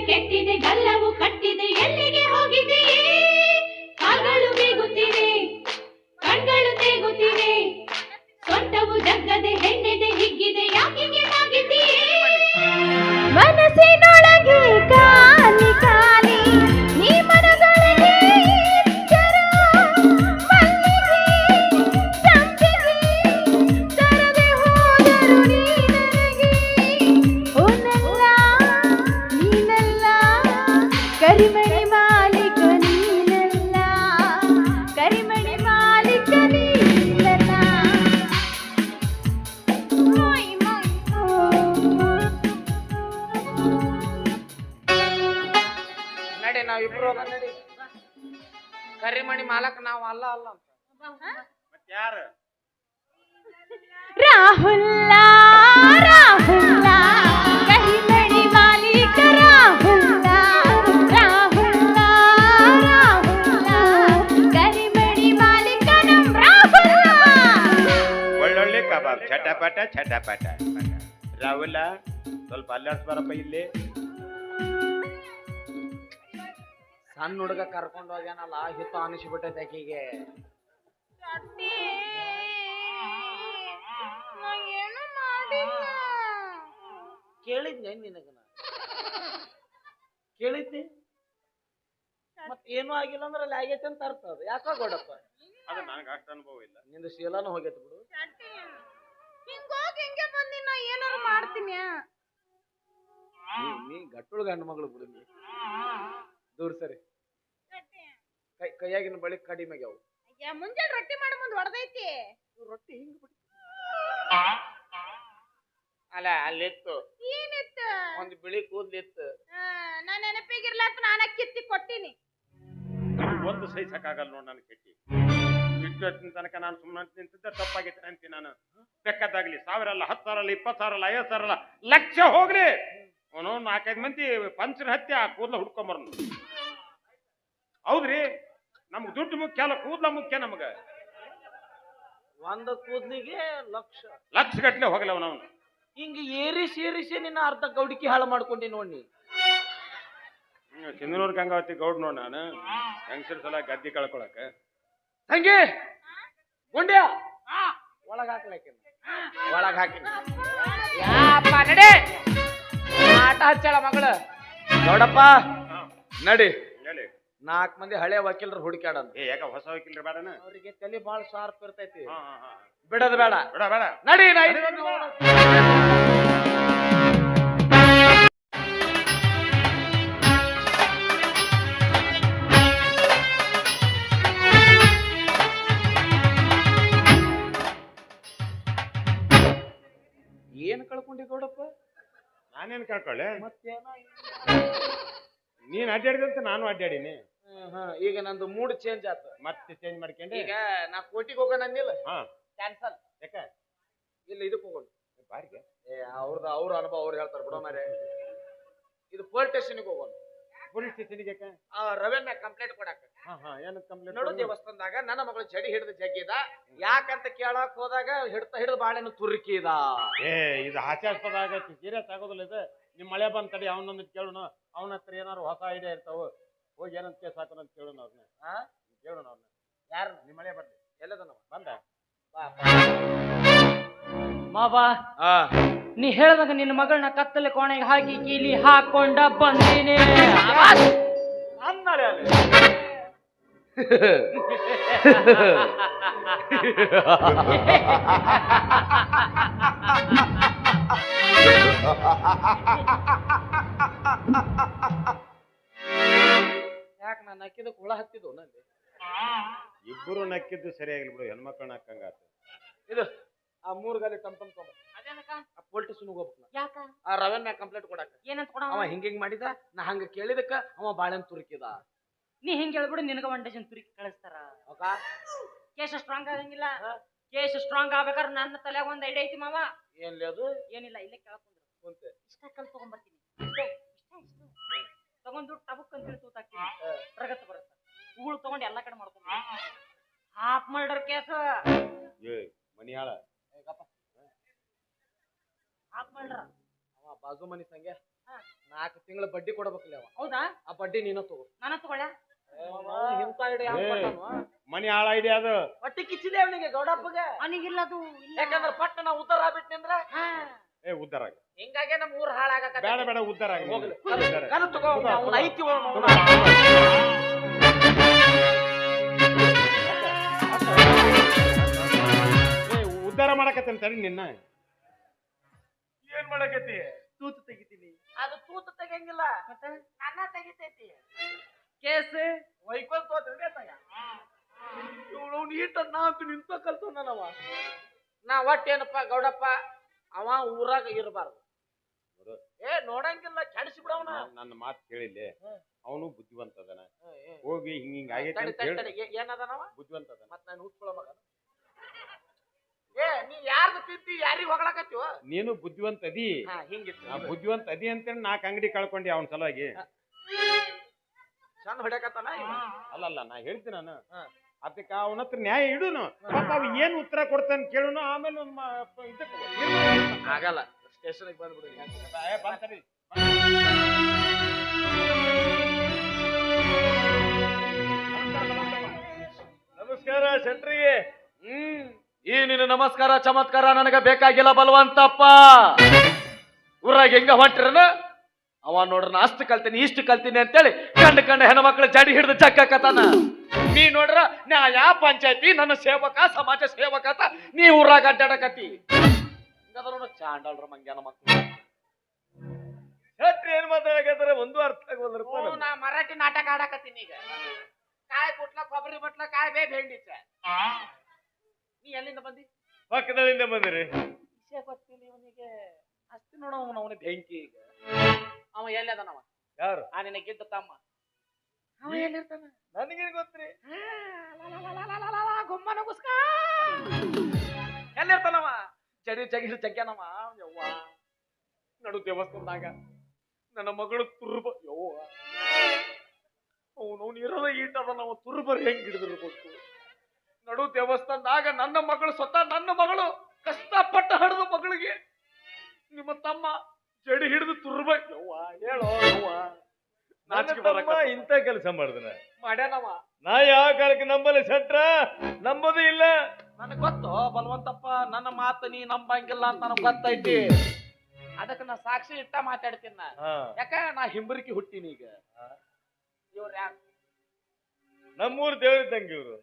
ಕೆಟ್ಟಿದೆ, ಗಲ್ಲವು ಕಟ್ಟಿದೆ, ಎಲ್ಲಿಗೆ ಹೋಗಿದೆ? ಕಾಗಳು ಬೀಗುತ್ತಿವೆ, ಕಣ್ಗಳು ತೇಗುತ್ತಿವೆ, ಸೊಂಟವು ಜಗ್ಗದೆ, ಹೆಣ್ಣೆದೆ ಹಿಗ್ಗಿದೆ, ಯಾಕಿಗೆ ಆಗಿದೆಯೇ? ಮನಸ್ಸಿನೊಳಗೆ ಕಾಲಿ ಕಾಲಿ, ನೀ ಮನದೊಳಗೆ ಎಚ್ಚರ, ಮಲ್ಲಿಗೆ ಸಂಪಿಗೆ ತರದೆ ಹೋದರು ನೀ ನನಗೆ. ಓನಲ್ಲ ನೀನಲ್ಲ, ಕರಿಮಣಿ ಮಾಲೀಕ ನೀನಲ್ಲ, ಕರಿಮಣಿ ಮಾಲೀಕ ನೀನಲ್ಲ. ನಡಿ ನಾವಿಬ್ರು ನಡಿ. ಕರಿಮಣಿ ಮಾಲಕ್ ನಾವು ಅಲ್ಲ ಅಲ್ಲ ಅಂತ ಮತ್ ಯಾರು? ರಾಹುಲ್ಲ ರಾಹುಲ್ಲ, ಕರಿಮಣಿ ಮಾಲೀಕ ರಾಹುಲ್ಲ, ರಾಹುಲ್ಲ ರಾಹುಲ್ಲ, ಕರಿಮಣಿ ಮಾಲೀಕ ನಮ್ ರಾಹುಲ್ಲ. ಒಳ್ಳೊಳ್ಳೆ ಕಬಾಬ್, ಚಟಪಟ ಚಟಪಟ. ರಾಹುಲ ಸ್ವಲ್ಪ ಅಲ್ಲಾಡ್ಸ್ ಬರಪ್ಪ ಇಲ್ಲಿ. ಸಣ್ಣ ಹುಡುಗ ಕರ್ಕೊಂಡು ಹೋಗ್ಯಾನಲ್ಲ, ಹಿತ್ತು ಅನಿಸ್ಬಿಟ್ಟೈತೆ ಆಕಿಗೆ. ಏನು ಮಾಡಿಲ್ಲ. ಕೇಳಿದ್ನೆ ನಿನಗ ಕೇಳಿದ್ನಿ, ಮತ್ ಏನೂ ಆಗಿಲ್ಲ ಅಂದ್ರೆ ಅಲ್ಲಿ ಆಗೈತೆ ಅಂತ ಅರ್ಥ. ಅದು ಯಾಕ ಗೋಡಪ್ಪ? ಅದು ನನಗೆ ಅಷ್ಟು ಅನುಭವ ಇಲ್ಲ. ನಿಂದು ಶೀಲಾನು ಹೋಗೈತಿ ಬಿಡು. ಹಿಂಗೋಗಿ ಹಿಂಗೆ ಬಂದಿ, ನಾ ಏನಾರು ಮಾಡ್ತೀನಿ. ನೀ ಗಟ್ಟುಳು ಗಂಡು ಮಗಳು ಬಿಡು. ನೀ ದೂರ ಸರಿ. ಕೈಯಾಗಿನ ಬಳಿ ಕಡಿಮೆ ಆಗ್ಯಾವು. ಮುಂಜಾನೆ ರೊಟ್ಟಿ ಮಾಡೋ ಮುಂದ್ ಹೊಡೆದೈತಿ. ರೊಟ್ಟಿ ಹಿಂಗ್ ಬಿಡಿ. ಅಲ್ಲ ಅಲ್ಲಿತ್ತು, ಏನಿತ್ತು? ಒಂದು ಬಿಳಿ ಕೂದ್ಲಿತ್ತು. ನಾನ್ ನೆನಪಿಗಿರ್ಲಾಕ ನಾನ ಕಿತ್ತಿ ಕೊಟ್ಟಿನಿ. ಒಂದು ಸೈ ಸಾಕಾಗಲ್ಲ ನೋಡ್ ನನ್ ಕೆಟ್ಟಿ. ಇಷ್ಟೊತ್ತಿನ ತನಕ ನಾನು ಸುಮ್ಮನೆ ನಿಂತಿದ್ದೆ ತಪ್ಪಾಗಿತ್ತು ಅಂತೀನಿ ನಾನು. ಬೆಕ್ಕದಾಗ್ಲಿ 1000 ಅಲ್ಲ, 10,000 ಅಲ್ಲ, 20,000 ಅಲ್ಲ, 50,000 ಅಲ್ಲ, ಲಕ್ಷ ಹೋಗ್ಲಿ, ಅವನು 4-5 ಮಂದಿ ಪಂಚರ್ ಹತ್ತಿ ಆ ಕೂದ್ಲ ಹುಡ್ಕೊಂಬರ್ನು. ಹೌದ್ರಿ, ನಮ್ಗ್ ದುಡ್ಡು ಮುಖ್ಯ ಅಲ್ಲ, ಕೂದ್ಲ ಮುಖ್ಯ ನಮಗ. ಒಂದು ಕೂದ್ಲಿಗೆ ಲಕ್ಷ ಗಟ್ಲೆ ಹೋಗಲ್ಲ ಅವನವನು. ಹಿಂಗ ಏರಿಸಿ ನಿನ್ನ ಅರ್ಧ ಗೌಡಿಕೆ ಹಾಳು ಮಾಡ್ಕೊಂಡಿ ನೋಡಿ. ಚಂದ್ರನೂರ್ ಗಂಗಾವತಿ ಗೌಡ್ ನೋಡ್ ನಾನು ಹೆಂಗಸರ ಸಲ ಗದ್ದಿ ಕಳ್ಕೊಳಕ. ಹಂಗೆ ಗುಂಡ್ಯ ಒಳಗ ಹಾಕ್ಲಾಕಿ, ಒಳಗ ಹಾಕಿ ಯಾಪ ನಡಿ. ಆಟ ಹಚ್ಚಳ ಮಗಳು. ನೋಡಪ್ಪ ನಡಿ. 4 ಮಂದಿ ಹಳೆ ವಕೀಲರು ಹುಡುಕ್ಯಾಡಂತ. ಯಾಕ ಹೊಸ ವಕೀಲರು ಬೇಡನ? ಅವ್ರಿಗೆ ತಲೆ ಬಾಳ ಶಾರ್ಪ್ ಇರ್ತೈತಿ. ಬಿಡೋದು ಬೇಡ, ಬೇಡ ಬೇಡ, ನಡಿ. ಗೌಡಪ್ಪ ನಾನೇನ್ ಕೇಳ್ಕೊಳ್ಳೆ ಮತ್ತೇನ ನೀನ್ ಅಡ್ಡಾಡಿದಂತ ನಾನು ಅಡ್ಡಾಡಿನಿ. ಈಗ ನಂದು ಮೂಡ್ ಚೇಂಜ್ ಆತ. ಮತ್ತೆ ಚೇಂಜ್ ಮಾಡ್ಕೊಂಡೆ. ಈಗ ನಾ ಕೋಟಿಗೆ ಹೋಗೋಣ ಅಂದಿಲ್ಲ, ಹಾ ಕ್ಯಾನ್ಸಲ್. ಯಾಕ ಇಲ್ಲ ಇದಕ್ಕೆ ಹೋಗೋಣ. ಬಾರಿಗೆ ಅವ್ರ ಅನುಭವ ಅವ್ರು ಹೇಳ್ತಾರ ಬಿಡೋ ಮಾರೆ. ಇದು ಪೊಲೀಸ್ ಸ್ಟೇಷನ್ಗೆ ಹೋಗೋಣ. ಪೊಲೀಸ್ ಸ್ಟೇಷನ್ಗೆ ಯಾಕ? ರವೆನ್ನ ಕಂಪ್ಲೇಂಟ್ ಕೊಡಾಕ. ಏನಂತ ಕಂಪ್ಲೇಂಟ್? ನೋಡು ದೇವಸ್ಥಾನದಾಗ ನನ್ನ ಮಗಳು ಜಡಿ ಹಿಡಿದು ಜಗ್ಗಿದ, ಯಾಕಂತ ಕೇಳಕ್ ಹೋದಾಗ ಹಿಡಿದು ಬಾಳೆನು ತುರುಕಿದ. ಇದು ಹಾಸ್ಯಾಸ್ಪದ ಆಗೈತಿ, ಸೀರಿಯಸ್ ಆಗೋದಿಲ್ಲ ಇದು. ನಿಮ್ ಮಳೆ ಬಂದ್ ತಡಿ, ಅವನೊಂದು ಕೇಳೋಣ, ಅವನ ಹತ್ರ ಏನಾರು ಹೊಸ ಐಡಿಯಾ ಇರ್ತಾವ, ಹೋಗಿ ಏನಂತ ಕೇಸ್ ಹಾಕೋಣ ಅಂತ ಕೇಳೋಣ. ಅವ್ರನ್ನ ಕೇಳೋಣ. ಅವ್ರನ್ನ ಯಾರು? ನಿಮ್ ಮಳೆ ಬರ್ಲಿ. ಎಲ್ಲದನ ಬಂದ ಮಾವ, ನೀ ಹೇಳ್ದಾಗ ನಿನ್ನ ಮಗಳನ್ನ ಕತ್ತಲೆ ಕೋಣೆಗೆ ಹಾಕಿ ಕೀಲಿ ಹಾಕೊಂಡ ಬಂದೀನಿ. ಅನ್ನಳೆ ಅಲ್ಲಿ ಯಾಕೆ ನಾನು ನಕ್ಕಿದ ಹುಳ ಹತ್ತಿದ್ದು ನಂಗೆ. ಇಬ್ಬರು ನಕ್ಕಿದ್ದು ಸರಿಯಾಗಿಲ್ಲ ಬಿಡು, ಹೆಣ್ಮಕ್ಳನ್ನ ಹಾಕಂಗಾತ. ಇದು ಆ 3 ಗಾಲಿ ಟಮ್ ಟಮ್ ತಗೊಂಡ ಅದೇನಕ್ಕ? ಆ ಪೊಲೀಸ್ ಸ್ಟೇಷನ್ಗೆ ಹೋಗ್ಬೇಕು. ಯಾಕ? ಆ ರವೆನ್ ಮ್ಯಾಗ ಕಂಪ್ಲೇಂಟ್ ಕೊಡಾಕ. ಏನಂತ ಕೊಡ? ಅವ ಹಿಂಗಿಂಗ್ ಮಾಡಿದ, ನಾ ಹಂಗ ಕೇಳಿದಕ್ಕ ಅವ ಬಾಳೆನ್ ತುರುಕಿದ. ನೀ ಹಿಂಗ್ ಹೇಳ್ಬಿಡು, ನಿನಗ 1 ಡಜನ್ ತುರುಕಿ ಕಳಿಸ್ತಾರ. ಕೇಶ ಸ್ಟ್ರಾಂಗ್ ಆಗಂಗಿಲ್ಲ. ಕೇಶ ಸ್ಟ್ರಾಂಗ್ ಆಗ್ಬೇಕಾದ್ರೆ ನನ್ನ ತಲೆಯಾಗ ಒಂದ್ ಐಡಿಯಾ ಐತಿ ಮಾವ. ಏನ್ಲಿ ಅದು? ಏನಿಲ್ಲ, ಇಲ್ಲೇ ಕೇಳಕೊಂಡ್ರೆ ಇಷ್ಟ ಕಲ್ ತಗೊಂಡ್ಬರ್ತೀನಿ. ತಗೊಂಡು ಟಬಕ್ ಅಂತೇಳಿ ತೂತಾಕ್ತೀನಿ, ಪ್ರಗತಿ ಬರುತ್ತೆ. ಹೂಳು ತಗೊಂಡು ಎಲ್ಲಾ ಕಡೆ ಮಾಡ್ಕೊಂಡು ಹಾಫ್ ಮರ್ಡರ್ ಕೇಸ್. ಮನಿಯಾಳ ಹಾಫ್ ಮರ್ಡರ್. ಅವ ಬಾಜು ಮನಿ ಸಂಗೆ 4 ತಿಂಗಳ ಬಡ್ಡಿ ಕೊಡಬೇಕಲ್ಲ ಅವ. ಹೌದಾ? ಆ ಬಡ್ಡಿ ನೀನ ತಗೋ. ನಾನ ತಗೊಳ್ಳ? ಇಂತ ಐಡಿಯಾ ಮನಿ ಹಾಳ ಐಡಿಯಾ ಅದು. ಹೊಟ್ಟಿ ಕಿಚ್ಚಿದೆ ಅವನಿಗೆ ಗೌಡಪ್ಪಗೆ. ಅವನಿಗಿಲ್ಲ ಅದು. ಯಾಕಂದ್ರ ಪಟ್ಟ ನಾ ಉದ್ದಾರ ಆಗ್ಬಿಟ್ನಿ ಅಂದ್ರ ಉದ್ದಾರ ಆಗ. ಹಿಂಗಾಗೆ ನಮ್ಮ ಊರ್ ಹಾಳಾಗಕ. ಬೇಡ ಬೇಡ, ಉದ್ದಾರ ಆಗ. ಕನ ತಗೋ, ಅವ್ನ ಐತಿ ಉದ್ದಾರ ಮಾಡಕತ್ತೇನೆ ತಡಿ ನಿನ್ನ. ಏನ್ ಮಾಡಕತ್ತಿ? ತೂತು ತೆಗಿತೀನಿ. ಅದು ತೂತು ತೆಗಿಯಂಗಿಲ್ಲ, ಮತ್ತೆ ನನ್ನ ತೆಗಿತೈತಿ. ಕೇಸ್ ವೈಕೊಂತ ಇವಳು ನೀಟ ನಾಲ್ಕು ನಿಂತ ಕಲ್ತನವ. ನಾ ಒಟ್ಟೇನಪ್ಪ ಗೌಡಪ್ಪ, ಅವ ಊರಾಗ ಇರಬಾರ್ದು. ನೋಡಂಗಿಲ್ಲ, ಕೆಡಿಸಿ ಬಿಡವನ. ನನ್ನ ಮಾತು ಕೇಳಿಲ್ಲ, ಅವನು ಬುದ್ಧಿವಂತ ಅದನ. ಹೋಗಿ ಹಿಂಗ ಆಗೈತಿ ಏನದನವ? ಬುದ್ಧಿವಂತ ಅದ. ಮತ್ ನಾನು ಹುಟ್ಕೊಳ್ಳೋ ಮಗ. ನೀ ಯಾರ್ದು ತಿಂತಿ, ಯಾರಿಗ ಹೊಗಳಕತ್ತೀವ? ನೀನು ಬುದ್ಧಿವಂತ ಅದಿ. ಹಿಂಗಿತ್ತು ಬುದ್ಧಿವಂತ ಅದಿ ಅಂತೇಳಿ 4 ಅಂಗಡಿ ಕಳ್ಕೊಂಡಿ ಅವನ ಸಲುವಾಗಿ. ಚಂದ ಹೊಡ್ಯಾಕತ್ತಾನ. ಅಲ್ಲಲ್ಲ, ನಾ ಹೇಳ್ತೀನಿ ನಾನು. ಅದಕ್ಕೆ ಅವನ ಹತ್ರ ನ್ಯಾಯ ಇಡುನು, ಅವ ಏನ್ ಉತ್ತರ ಕೊಡ್ತಾನೆ ಕೇಳುನು. ಆಮೇಲೆ ಆಗಲ್ಲ, ಸ್ಟೇಷನ್ ಬಂದ್ಬಿಡು. ಬಂತರಿ. ನಮಸ್ಕಾರ ಶೆಟ್ರಿಗೆ. ಈ ನಿನ್ನ ನಮಸ್ಕಾರ ಚಮತ್ಕಾರ ನನಗ ಬೇಕಾಗಿಲ್ಲ ಬಲವಂತಪ್ಪ. ಊರಾಗ ಹೆಂಗ ಹೊಂಟ್ರನ ಅವ ನೋಡ್ರ, ನಾ ಅಷ್ಟು ಕಲ್ತೀನಿ ಇಷ್ಟು ಕಲ್ತೀನಿ ಅಂತೇಳಿ ಕಂಡ ಹೆಣ್ಮಕ್ಳು ಜಡಿ ಹಿಡಿದು ಚಕ್ಕಕತ್ತಾನ. ನೀ ನೋಡ್ರ ನ್ಯಾಯ ಪಂಚಾಯತಿ ನನ್ನ ಸೇವಕ ಸಮಾಜ ಸೇವಕ ಅಂತ ನೀ ಊರಾಗ ಅಡ್ಡಾಡಕತ್ತಿ. ಚಾಂಡಲ್ರ ಮಂಗ್ಯಾನ ಮಕ್ಕಳು ಏನ್ ಮಾತಾಡಕತ್ತಾರ ಒಂದು ಅರ್ಥ ಆಗಲ್ಲ. ನಾ ಮರಾಠಿ ನಾಟಕ ಆಡಕತ್ತೀನಿ ಈಗ. ಕಾಯಿ ಕುಟ್ಲ, ಕೊಬ್ಬರಿ ಬಟ್ಲ, ಕಾಯಿ ಬೇ ಬೆಂಡಿച്ച. ನೀ ಎಲ್ಲಿಂದ ಬಂದಿ? ಪಕ್ಕದಲ್ಲಿಂದ ಬಂದಿರಿ. ವಿಷಯ ಗೊತ್ತಿಲ್ಲ ಇವನಿಗೆ. ಅಷ್ಟು ನೋಡ ಅವನಿಗೆ ಬೆಂಕಿ. ಈಗ ಅವ ಎಲ್ಲದನವ? ಯಾರು? ಆ ನಿನ್ನ ಗಿಡ್ಡ ತಮ್ಮ. ಅವ ಎಲ್ಲಿರ್ತಾನ? ನನಗೇನು ಗೊತ್ತ್ರಿ. ಗುಮ್ಮನ ಗುಸ್ಕ ಎಲ್ಲಿರ್ತಾನವ? ಜಗಿರು ಜಗ್ಗ್ಯಾನವ. ಯವ್ವ ನಡು ದೇವಸ್ಥಾನದಾಗ ನನ್ನ ಮಗಳು ತುರ್ಬ. ಯವ್ವ ಅವನು ಇರೋದ ಈಟದ ನಾವು ತುರ್ಬರ್ ಹೆಂಗ್ ಹಿಡಿದಿರ್ಬೇಕು. ನಡು ದೇವಸ್ಥಾನದಾಗ ನನ್ನ ಮಗಳು, ಸ್ವತಃ ನನ್ನ ಮಗಳು ಕಷ್ಟಪಟ್ಟ ಹಡಿದ ಮಗಳಿಗೆ ನಿಮ್ಮ ತಮ್ಮ ಜಡಿ ಹಿಡಿದು ತುರ್ಬ. ಯವ್ವ ಹೇಳೋ ಯವ್ವ. ಇಂತ ಕೆಲಸ ಮಾಡಿದನ ಮಾಡ್ಯಾನವ. ನಾ ಯಾವ ಕಾಲಕ್ಕೆ ನಂಬಲ್ಲ ಶೆಟ್ರ, ನಂಬೋದು ಇಲ್ಲ. ನನಗ್ ಗೊತ್ತು ಬಲವಂತಪ್ಪ, ನನ್ನ ಮಾತು ನೀ ನಂಬಂಗಿಲ್ಲ ಅಂತ ನನಗ್ ಗೊತ್ತೈತಿ. ಅದಕ್ಕೆ ನಾ ಸಾಕ್ಷಿ ಇಟ್ಟ ಮಾತಾಡ್ತೀನಿ ನಾ. ಯಾಕ ನಾ ಹಿಂಬರಿಕಿ ಹುಟ್ಟಿನಿ. ಈಗ ಇವ್ರ ಯಾರು? ನಮ್ಮೂರ್ ದೇವ್ರಿದ್ದಂಗೆ ಇವ್ರು.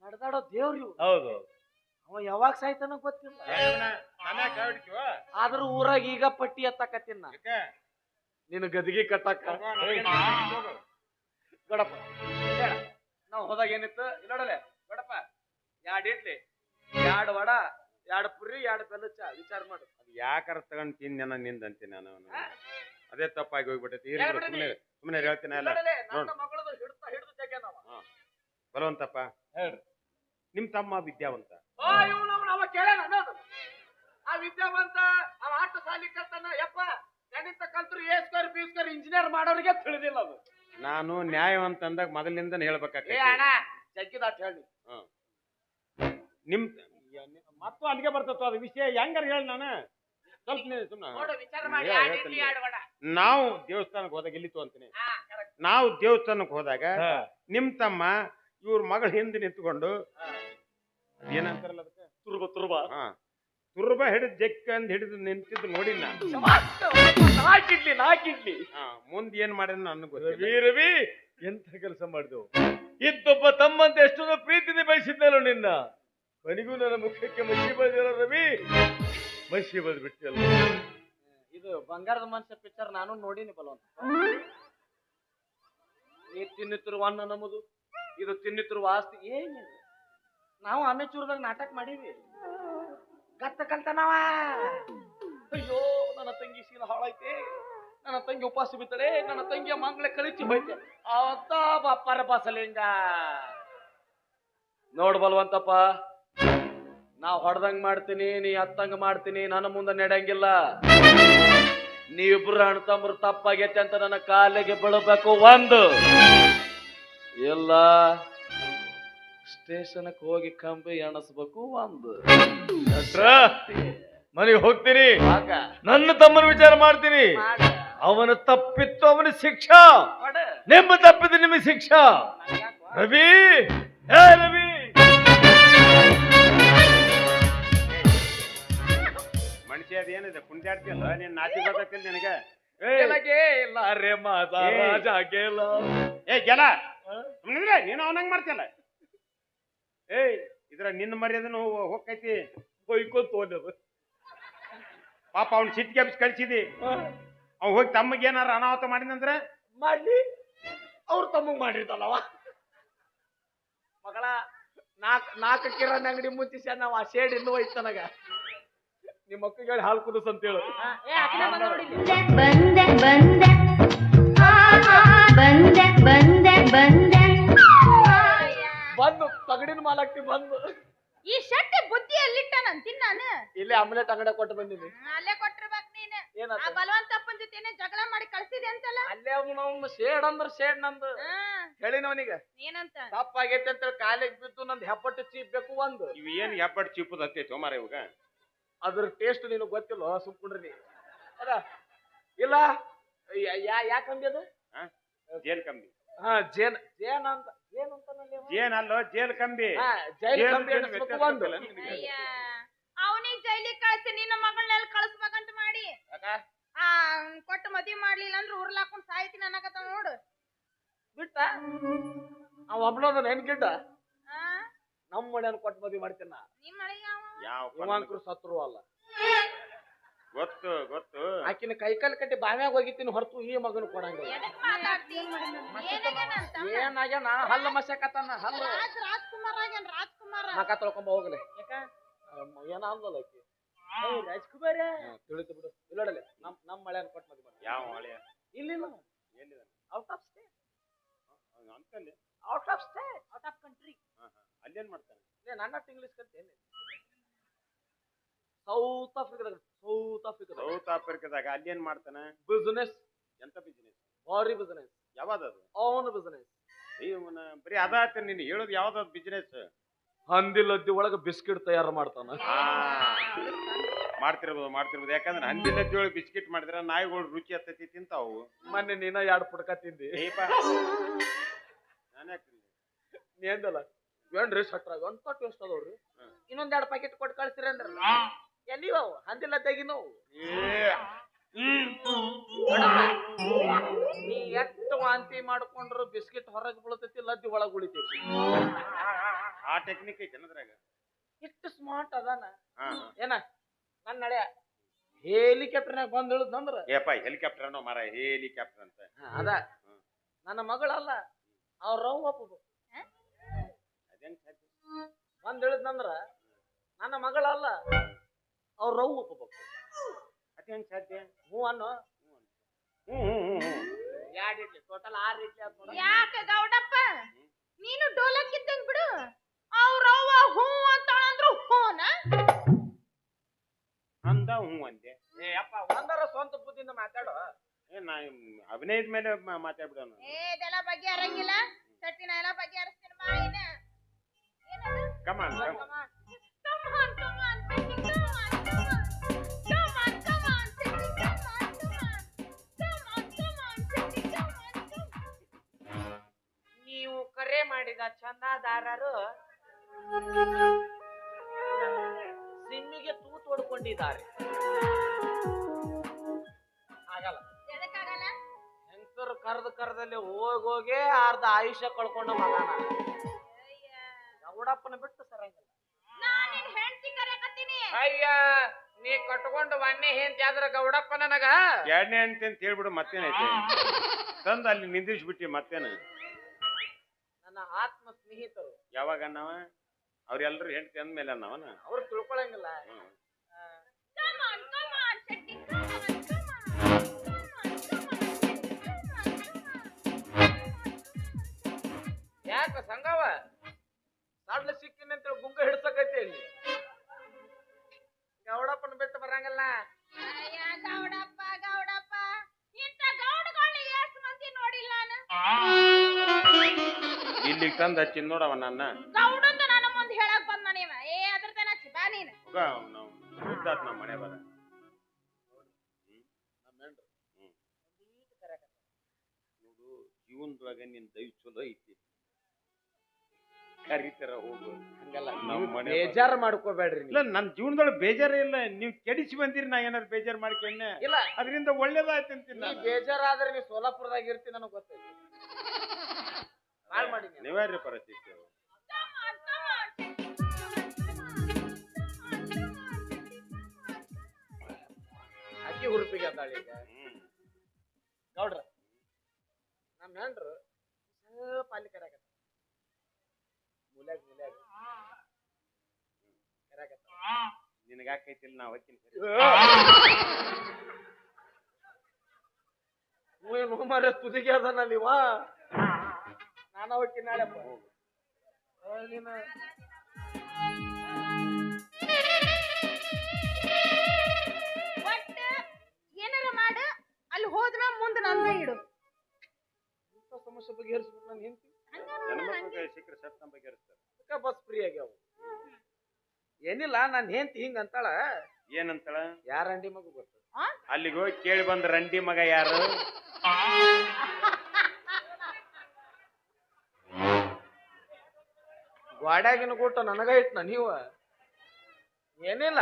ನಡೆದಾಡೋ ದೇವ್ರು ಇವ್ರು. ಹೌದು. ಅವ ಯಾವಾಗ ಸಾಯ್ತಾನ ಗೊತ್ತಿಲ್ಲ. ಆದ್ರೂ ಊರಾಗ ಈಗ ಪಟ್ಟಿ ಎತ್ತಕತ್ತೀನಿ ನಾ. ನೀನು ಗದಿಗೆ ಕಟ್ಟಕ್ಕ ಗಡಪ್ಪ. ನಾವು ಹೋದಾಗ ಏನಿತ್ತು ನೋಡಲೆ ಗಡಪ್ಪ, 2 ಇಡ್ಲಿ, 2 ವಡ, ಎರಡು ಪುರಿ ಎರಡು ಬೆಲ್ಲಚ್ಚ ವಿಚಾರ ಮಾಡು. ಅದು ಯಾಕಾರ ತಗೊಂಡ್ ತಿನ್ನ ನಿಂದ ಅಂತೀನಿ ನಾನು ಅದೇ ತಪ್ಪಾಗಿ ಹೋಗ್ಬಿಟ್ಟೈತಿ ಹೇಳ್ಬಿಡಿ. ಸುಮ್ಮನೆ ಹೇಳ್ತೀನಿ ಅಲ್ಲ ನೋಡಲೆ, ನನ್ನ ಮಗಳದು ಹಿಡಿದು ತೆಗ್ಯಾನವ. ಬಲವಂತಪ್ಪ ಹೇಳ್ರಿ. ನಿಮ್ ತಮ್ಮ ವಿದ್ಯಾವಂತ. ಇವನು ಅವ ಕೇಳೇನ ಅನ್ನೋದು. ಆ ವಿದ್ಯಾವಂತ ಅವ ಆಟ ಸಾಲಿ ಕಲ್ತಾನ. ಯಪ್ಪ ಗಣಿತ ಕಲ್ತ್ರು A square B square engineer ಮಾಡೋರಿಗೆ ತಿಳಿದಿಲ್ಲ ಅದು. ನಾನು ನ್ಯಾಯವಂತ ಅಂದಾಗ ಮೊದಲಿಂದ ಏ ಹೇಳ್ಬೇಕಾಗ್ತೈತಿ. ಅಣ್ಣ ಜಗ್ಗಿದಾಟ ಹೇಳಿ. ನಿಮ್ ಮತ್ತು ಅಲ್ಲಿಗೆ ಬರ್ತೈತ ಅದು ವಿಷಯ ಹೆಂಗಾರ ಹೇಳಿ ನಾನು ಸ್ವಲ್ಪ ನೋಡು ವಿಚಾರ ಮಾಡಿ ಹೇಳ್ತೀನಿ. ಎರಡು ಇಡ್ಲಿ ಎರಡು ವಡ. ನಾವು ದೇವಸ್ಥಾನಕ್ಕೆ ಹೋದಾಗ ಎಲ್ಲಿತ್ತು ಅಂತೀನಿ. ಹಾ, correct. ನಾವು ದೇವಸ್ಥಾನಕ್ಕೆ ಹೋದಾಗ ಹಾ. ನಿಮ್ ತಮ್ಮ ಇವ್ರ ಮಗಳ ಹಿಂದೆ ನಿಂತ್ಕೊಂಡು ಏನಂತಾರಲ್ಲ ಅದಕ್ಕೆ ತುರ್ಬ ಹಾ ತುರ್ಬ ಹಿಡಿದು ಜಕ್ಕ ಅಂದ್ ಹಿಡಿದು ನಿಂತಿದ್ದು ನೋಡಿ ನಾನು. ನಾಕಿಡ್ಲಿ ಮುಂದ್ ಏನ್ ಮಾಡಿದ ನನಗೆ ಗೊತ್ತಿಲ್ಲ. ರವಿ ರವಿ ಎಂತ ಕೆಲಸ ಮಾಡಿದೆವು. ಇದ್ದೊಬ್ಬ ತಮ್ಮಂತ ಎಷ್ಟೊಂದು ಪ್ರೀತಿని ಬಯಸಿದ್ದಲ್ಲ ನಿನ್ನ. ಕೊನೆಗೂ ನನ್ನ ಮುಖಕ್ಕೆ ಮಸಿ ಬಳಿದಿರೋ ರವಿ, ಮಸಿ ಬದ್ ಬಿಟ್ಟಿಲ್ಲ. ಇದು ಬಂಗಾರದ ಮನುಷ್ಯ ಪಿಕ್ಚರ್ ನಾನು ನೋಡಿನಿ ಬಲವಂತ. ನೀ ತಿನ್ನಿತ್ತಿರುವ ಅನ್ನ ನಮ್ಮದು, ಇದು ತಿನ್ನಿತ್ತಿರುವ ಆಸ್ತಿ. ಏನಿಲ್ಲ, ನಾವು ಅಮೆಚೂರ್ದಾಗ ನಾಟಕ ಮಾಡೀವಿ. ಗತ್ತ ಕಲ್ತನವ. ಅಯ್ಯೋ ನನ್ನ ತಂಗಿ ಶೀಲ ಹಾಳೈತೆ, ನನ್ನ ತಂಗಿ ಉಪವಾಸ ಬಿತ್ತಳೆ, ನನ್ನ ತಂಗಿಯ ಮಂಗಳ ಕಳಿಸಿ ಹೋಯ್ತೆ. ಅವತ್ತ ಬಪ್ಪರ ಬಸಲಿಂಗ ನೋಡ್ ಬಲ್ವಂತಪ್ಪ, ನಾ ಹೊಡೆದಂಗ್ ಮಾಡ್ತೀನಿ, ನೀ ಹತ್ತಂಗ ಮಾಡ್ತೀನಿ, ನನ್ನ ಮುಂದೆ ನಡೆಯಂಗಿಲ್ಲ. ನೀವಿಬ್ರು ಅಣ್ಣ ತಮ್ಮರು ತಪ್ಪಾಗೈತೆ ಅಂತ ನನ್ನ ಕಾಲಿಗೆ ಬೀಳಬೇಕು. ಒಂದು ಇಲ್ಲ ಸ್ಟೇಷನ್ಗೆ ಹೋಗಿ ಕಂಬಿ ಎಣಸ್ಬೇಕು. ಒಂದು ಮನೆಗೆ ಹೋಗ್ತೀನಿ, ಆಗ ನನ್ನ ತಮ್ಮನ ವಿಚಾರ ಮಾಡ್ತೀನಿ. ಮಾಡ. ಅವನ ತಪ್ಪಿತ್ತು ಅವನ ಶಿಕ್ಷಾ, ಮಾಡ. ನಿಮ್ಮ ತಪ್ಪಿದ್ದು ನಿಮಗೆ ಶಿಕ್ಷಾ. ರವಿ, ಹೇ ರವಿ, ಮನುಷ್ಯ ಅದೇನಿದೆ ಕುಂಟಾಡ್ತಿಯಲ್ಲ ನೀನ್ ನಾಚಿ ಗೊತ್ತಾಗ್ತಿಲ್ಲ ನಿನಗೆ. ಕೆಳಗೆ ಇಲ್ಲ ರೇ ಮಾದ ರಾಜ ಗೆಲ. ಏ ಗೆಲ ಸುಮ್ಮನೆ ನೀನು ಅವನಂಗ್ ಮಾಡ್ತಿಯಲ್ಲ. ಏಯ್ ಇದ್ರ ನಿನ್ನ ಮರ್ಯಾದನು ಹೋಗ್ತೈತಿ. ಹೊಯ್ಕೊಂತ ಹೋದ ಪಾಪ ಅವ್ನ ಸಿಟ್ಟಿಗೆ ಹಬ್ಬಿಸಿ ಕಳ್ಸಿದಿ. ಅವ್ ಹೋಗಿ ತಮ್ಮಗೆ ಏನಾರ ಅನಾಹುತ ಮಾಡಿದಂದ್ರೆ ಮಾಡ್ಲಿ, ಅವ್ರ ತಮ್ಮಗ್ ಮಾಡಿರ್ತಾನವ. ಮಗಳ ನಾಲ್ಕು ಕಿರಾಣಿ ಅಂಗಡಿ ಮುಚ್ಚಿಸಿ ನಾವ್ ಆ ಶೇಡ್ ಇನ್ನೂ ಹೋಯ್ತು ನನಗ. ನಿಮ್ಮ ಮಕ್ಕಳಿಗೆ ಹೇಳಿ ಹಾಲು ಕುದಿಸ್ ಅಂತ ಹೇಳು. ಏ ಆಕಿನ ಬಂದ ನೋಡಿ ಇಲ್ಲಿ. ಬಂದೆ ಬಂದೆ ಬಂದೆ ಬಂದೆ ಬಂದೆ ಬಂದು ತಗಡಿನ ಮಾಲಾಕ್ತಿ ಬಂದು ಈ ಶೆಟ್ಟಿ ಬುದ್ಧಿ ಎಲ್ಲಿಟ್ಟನಂತೀನಿ ನಾನು. ಇಲ್ಲೇ ಆಮ್ಲೆಟ್ ಅಂಗಡಿ ಕೊಟ್ಟು ಬಂದಿನಿ. ಅಲ್ಲೇ ಕೊಟ್ಟಿರ್ಬೇಕು ನೀನು. ಆ ಏನಾತ ಬಲವಂತಪ್ಪನ ಜೊತೆನೆ ಜಗಳ ಮಾಡಿ ಕಳ್ಸಿದೆ ಅಂತಲ್ಲ. ಅಲ್ಲೇ ಅವ್ನು ಶೇಡ್ ಅಂದ್ರ ಶೇಡ್ ನಂದು ಹೇಳಿನವನಿಗೆ ಏನಂತ ತಪ್ಪಾಗೈತೆ ಅಂತ ಕಾಲಿಗೆ ಬಿದ್ದು ನಂದು ಹೆಪ್ಪಟ್ಟು ಚೀಪ್ಬೇಕು. ಒಂದು ಇವ್ ಏನ್ ಹೆಬ್ಬಟ್ಟು ಚೀಪದ ಹತ್ತೈತಿ ಮಾರ ಇವಾಗ. ಅದ್ರ ಟೇಸ್ಟ್ ನಿನಗೆ ಗೊತ್ತಿಲ್ಲ, ಸುಮ್ಕೊಂಡ್ರಿ ನೀ. ಅದ ಇಲ್ಲ ಯಾಕಂಬಿ ಅದು ಜೇಲ್ ಕಂಬಿ. ಹಾ ಜೇನ್ ಜೇನ್ ಅಂತ ಜೇನ್ ಅಂತಾನಲ್ಲಿ ಅವ. ಜೇನ್ ಅಲ್ಲೋ ಜೇಲ್ ಕಂಬಿ. ಹಾ, ಜೈಲ್ ಜೇಲ್ ಕಂಬಿ ಜೇಲ್ ಎಣಿಸ್ಬೇಕು ವ್ಯತ್ಯಾಸ ಒಂದು. ಗೊತ್ತಿಲ್ಲ ನಿನಗೆ. ಅಯ್ಯ ಅವನಿಗೆ ಜೈಲಿಗೆ ಕಳ್ಸಿ ನಿನ್ನ ಮಗಳನ್ನೆಲ್ಲ ಕಳಿಸ್ಬೇಕಂತ ಮಾಡಿ ಆ ಕೊಟ್ಟು ಮದ್ವಿ ಮಾಡ್ಲಿಲ್ಲ ಅಂದ್ರೆ ಉರ್ಲಾಕೊಂಡ್ ಸಾಯ್ತೀನಿ ಅನ್ನಕತ್ತ ನೋಡು. ಬಿಟ್ಟ ಅವ ಒಬ್ಳೋದ ನೆನ್ ಗಿಡ್ಡ ಆ ನಮ್ಮ ಮನೆಯನ್ನ ಕೊಟ್ಟು ಮದ್ವಿ ಮಾಡ್ತೀನ. ನಿಮ್ ಮಳೆಗೆ ಯಾವ ಇವಾಂಕ್ರು ಸತ್ರು ಅಲ್ಲ. ಗೊತ್ತು ಗೊತ್ತು. ಆಕಿನ ಕೈಕಾಲು ಕಟ್ಟಿ ಬಾವ್ಯಾಗ ಹೋಗಿತ್ತೀನಿ ಹೊರತು ಈ ಮಗನ ಕೊಡಂಗಿಲ್ಲ. ಎದಕ್ ಮಾತಾಡ್ತಿ? ಏನಾಗ್ಯಾನ ಅಂತ? ಏನಾಗ್ಯಾನ ಹಲ್ಲ ಮಸ್ಯಾಕತ್ತಾನ ಹಲ್ಲ. ರಾಜ್ಕುಮಾರ್ ಆಗ್ಯಾನ ರಾಜ್ಕುಮಾರ. ಮಕ ತೊಳ್ಕೊಂಬ ಹೋಗ್ಲಿ. ಏನ ಅಂದಲ್ಲ ಆಕಿ ರಾಜ್ಕುಮಾರ ತಿಳಿತು ಬಿಡು. ಇಲ್ಲೋಡಲೆ ನಮ್ಮ ಮಳೆಯನ್ನ ಕೊಟ್ಟು ಮದ್ವಿ ಮಾಡಿ. ಯಾವ ಹಳೆಯ ಇಲ್ಲಿಲ್ಲ ಎಲ್ಲಿದ ಔಟ್ ಆಫ್ ಸ್ಟೇಟ್. ಅಂತಲ್ಲಿ out of state, out of country. ಅಲ್ಲೇನ್ ಮಾಡ್ತಾನೆ. ನನ್ನ ಇಂಗ್ಲಿಷ್ ಕಲ್ತೇನೆ. ಸೌತ್ ಆಫ್ರಿಕಾದಾಗ ಸೌತ್ ಆಫ್ರಿಕಾದಾಗ ಅಲ್ಲೇನ್ ಮಾಡ್ತಾನೆ. ಬಿಸಿನೆಸ್, ಎಂತ ಬಿಸಿನೆಸ್, ಭಾರಿ ಬಿಸಿನೆಸ್, ಯಾವ್ದದು. ಅವನು ಬಿಸಿನೆಸ್. ಬರೀ ಅದಾತ ನೀನು ಹೇಳೋದು ಯಾವ್ದಾದ್ ಬಿಸಿನೆಸ್. ಹಂದಿಲದ್ದಿ ಒಳಗ ಬಿಸ್ಕಿಟ್ ತಯಾರು ಮಾಡ್ತಾನ. ಮಾಡ್ತಿರ್ಬೋದು ಯಾಕಂದ್ರೆ ಹಂದಿನ ಒಳಗೆ ಬಿಸ್ಕಿಟ್ ಮಾಡಿದ್ರೆ ನಾಯಿಗಳು ರುಚಿ ಹತ್ತೈತಿ ತಿಂತಾವು. ಮೊನ್ನೆ ನೀನ 2 ಪುಡ್ಕ ತಿಂದಿ. ನಾನೇ ನೀ ಅಂದಲ್ಲ ಏನ್ರಿ ಸಟ್ರ ಎಂತ ಟೇಸ್ಟ್ ಅದಾವ್ರಿ, ಇನ್ನೊಂದ್ 2 ಪ್ಯಾಕೆಟ್ ಕೊಟ್ಟು ಕಳ್ಸಿರಿ ಅಂದ್ರ ಎಲ್ಲಿ ಅವು ಹಂದಿಲದ್ದಾಗಿನವು. ನೀ ಎಷ್ಟು ವಾಂತಿ ಮಾಡ್ಕೊಂಡ್ರು ಬಿಸ್ಕಿಟ್ ಹೊರಗೆ ಬೀಳ್ತೈತಿ, ಲದ್ದಿ ಒಳಗ್ ಉಳಿತೈತಿ. ಆ ಟೆಕ್ನಿಕ್ ಐತೆ ಅದ್ರಾಗ. ಇಷ್ಟು ಸ್ಮಾರ್ಟ್ ಅದಾನ. ಹಾ ಏನ ನನ್ನ ನಡೆ ಹೆಲಿಕಾಪ್ಟರ್ನಾಗ ಬಂದ್ ಇಳಿದ್ನಂದ್ರ ಏಪ್ಪ ಹೆಲಿಕಾಪ್ಟರ್ ಅನ್ನೋ ಮರ ಹೆಲಿಕಾಪ್ಟರ್ ಅಂತ ಅದ ನನ್ನ ಮಗಳಲ್ಲ ಅವ್ರ ರವ್ ಒಪ್ಪದು. ಅದೇನ್ ಸಾಧ್ಯ? ಬಂದ್ ಇಳಿದ್ನಂದ್ರ ನನ್ನ ಮಗಳಲ್ಲ ಅವ್ರ ರವ್ ಒಪ್ಪಬೇಕು. ಅದೇ ಹೆಂಗ್ ಸಾಧ್ಯ? ಹ್ಞೂ ಅನ್ನೋ. ಹ್ಮ್ ಹ್ಮ್ ಹ್ಮ್ ಹ್ಮ್. 2 ಇಡ್ಲಿ ಟೋಟಲ್ 6 ಇಡ್ಲಿ ಆತ್ ನೋಡ. ಯಾಕ ಗೌಡಪ್ಪ ನೀನು ಡೋಲಕ್ ಇದ್ದಂಗ್ ಬಿಡು. ಅವ್ರವ್ವ ಹೂ ಅಂತಾಳಂದ್ರು ಹೂನ. ಅಂದ ಹ್ಞೂ ಅಂದೆ. ಏ ಅಪ್ಪ ಒಂದರ ಸ್ವಂತ ಬುದ್ಧಿಯಿಂದ ಮಾತಾಡೋ. ನಾ ಅಭಿನಯದ ಮೇಲೆ ಮಾತಾಡ್ಬಿಡೋಣ. ಇದೆಲ್ಲ ಬಗ್ಗೆ ಅರಂಗಿಲ್ಲ. ಸಟ್ಟಿನ ಎಲ್ಲ ಬಗ್ಗೆ ಅರಸ್ತೀನಿ ಬಾ ಏನ. ಏನದು? ಕಮಾನ್ Come on, come on, come on, Seti, come on, come on. Come on, come on, Seti, come on, come on. Come on, come on, Seti, come on, come on. ನೀವು ಕರೆ ಮಾಡಿದ ಚಂದಾದಾರರು ಸಿಮ್ಮಿಗೆ ತೂತು ಹೊಡ್ಕೊಂಡಿದ್ದಾರೆ. ಆಗಲ್ಲ. ಎದಕ್ಕಾಗಲ್ಲ? ಹೆಂಗಸರು ಕರ್ದಲ್ಲಿ ಹೋಗೋಗೆ ಅರ್ಧ ಆಯುಷ್ಯ ಕಳ್ಕೊಂಡ ಮಗನ ಗೌಡಪ್ಪನ ಬಿಟ್ಟು ಸರಂಗಿಲ್ಲ. ನಾನ್ ನಿನ್ ಹೆಂಡ್ತಿ ಕರೆಯಕತ್ತೀನಿ. ಅಯ್ಯ ನೀ ಕಟ್ಕೊಂಡು ಒಣ್ಣೆ ಹೆಂಡತಿ ಆದ್ರ ಗೌಡಪ್ಪ ನನಗ ಎರಡನೇ ಅಂತ ಹೇಳ್ಬಿಡು, ಮತ್ತೇನೈತೆ ತಂದ ಅಲ್ಲಿ ನಿಂದಿಸ್ಬಿಟ್ಟಿ ಮತ್ತೇನು? ನನ್ನ ಆತ್ಮ ಸ್ನೇಹಿತರು. ಯಾವಾಗ ನಾವ ಅವ್ರೆಲ್ರು ಹೆಂಡತಿ ಅಂದ್ಮೇಲೆ ನಾವನ ಅವ್ರು ತಿಳ್ಕೊಳಂಗಿಲ್ಲ. Come on, come on, Seti, come on, come on. Come on, come on, Seti, come on, come on. ಯಾಕ ಸಂಗವ ಸಾಡ್ಲ ಸಿಕ್ಕಿನ ಅಂತ ಗುಂಗ ಹಿಡ್ಸಕೈತಿ ಇಲ್ಲಿ. ಗೌಡಪ್ಪನ ಬಿಟ್ಟು ಬರಂಗಿಲ್ಲ. ಅಯ್ಯ ಗೌಡಪ್ಪ ಗೌಡಪ್ಪ ಇಂಥ ಗೌಡಗಳನ್ನ ಎಷ್ಟು ಮಂದಿ ನೋಡಿಲ್ಲ ನಾನು. ಇಲ್ಲಿಗೆ ತಂದು ಹಚ್ಚಿ ನೋಡವ ನನ್ನ ಗೌಡಂದು ನನ್ನ ಮುಂದೆ ಹೇಳಕ್ ಬಂದ ನೀವ. ಅದ್ರ ತನ ಬಾ ನೀನು. ನಾವು ನಮ್ಮ ಮನೆ ಬರ ನೋಡು, ಜೀವನದೊಳಗ ನಿನ್ ದೈವ ಚಲೋ ಐತಿ, ಕರಿತಾರ ಹೋಗು. ಹಂಗಲ್ಲ ನಮ್ಮ ಮನೆ ಬೇಜಾರು ಮಾಡ್ಕೋಬೇಡ್ರಿ. ಇಲ್ಲ, ನನ್ನ ಜೀವನದೊಳಗೆ ಬೇಜಾರೇ ಇಲ್ಲ. ನೀವು ಕೆಡಿಸಿ ಬಂದಿರಿ, ನಾ ಏನಾರು ಬೇಜಾರು ಮಾಡ್ಕೊಂಡೆ ಇಲ್ಲ ಅದರಿಂದ ಒಳ್ಳೇದಾಯ್ತು ಅಂತೀನಿ. ನೀ ಬೇಜಾರಾದ್ರೆ ನೀ ಸೋಲಾಪುರದಾಗ ಇರ್ತೀನಿ ನನಗೆ ಗೊತ್ತೈತಿ. ಹಾಳ್ ಮಾಡಿ ನೀವ್ಯಾರ್ರಿ ಪರಿಸ್ಥಿತಿ? Come on, come on, Seti, come on, come on. ಅಕ್ಕಿ ಹುರುಪಿಗೆ ಅದಾಳ ಈಗ. ಗೌಡ್ರ ನಮ್ಮ ಹೆಂಡ್ರು ಸ್ವಲ್ಪ ಅಲ್ಲಿ ಕರೆಯಕತ್ತ ಮೂಲ್ಯಾಗ ಕರೆಯಕತ್ತ. ನಿನಗಾಕೈತಿಲ್ಲ, ನಾ ಹೊಕ್ಕಿನ ಏನು ಮರ ತುದಿಗೆ ಅದನಲ್ಲಿ ಇವ. ನಾನು ಹೋಗಿ ನಾಳೆಪ್ಪ ನೀನು ಒಟ್ಟ ಏನಾರ ಮಾಡ ಅಲ್ಲಿ ಹೋದ್ರ ಮುಂದೆ ನಂದ ಇಡು. ಸಮಸ್ಯೆ ಬಗೆಹರಿಸ್ಬಿಟ್ಟು ನಾನು ಹೆಂಡ್ತಿ ಹೆಣ್ಮಕ್ಳಿಗೆ ಸಿಕ್ಕರೆ ಸಟ್ ನಮ್ಮ ಬಗೆಹರಿಸ್ತಾರೆ. ಬಸ್ ಫ್ರೀ ಆಗ್ಯಾವ. ಏನಿಲ್ಲ ನನ್ನ ಹೆಂಡ್ತಿ ಹಿಂಗ ಅಂತಾಳ. ಏನಂತಾಳ? ಯಾರ ಅಂಡಿ ಮಗು ಗೊತ್ತ? ಅಲ್ಲಿಗೆ ಹೋಗಿ ಕೇಳಿ ಬಂದ ರಂಡಿ ಮಗ ಯಾರು? ಗ್ವಾಡ್ಯಾಗಿನ ಕೂಟ ನನಗ ಇಟ್ನ ನೀವು. ಏನಿಲ್ಲ,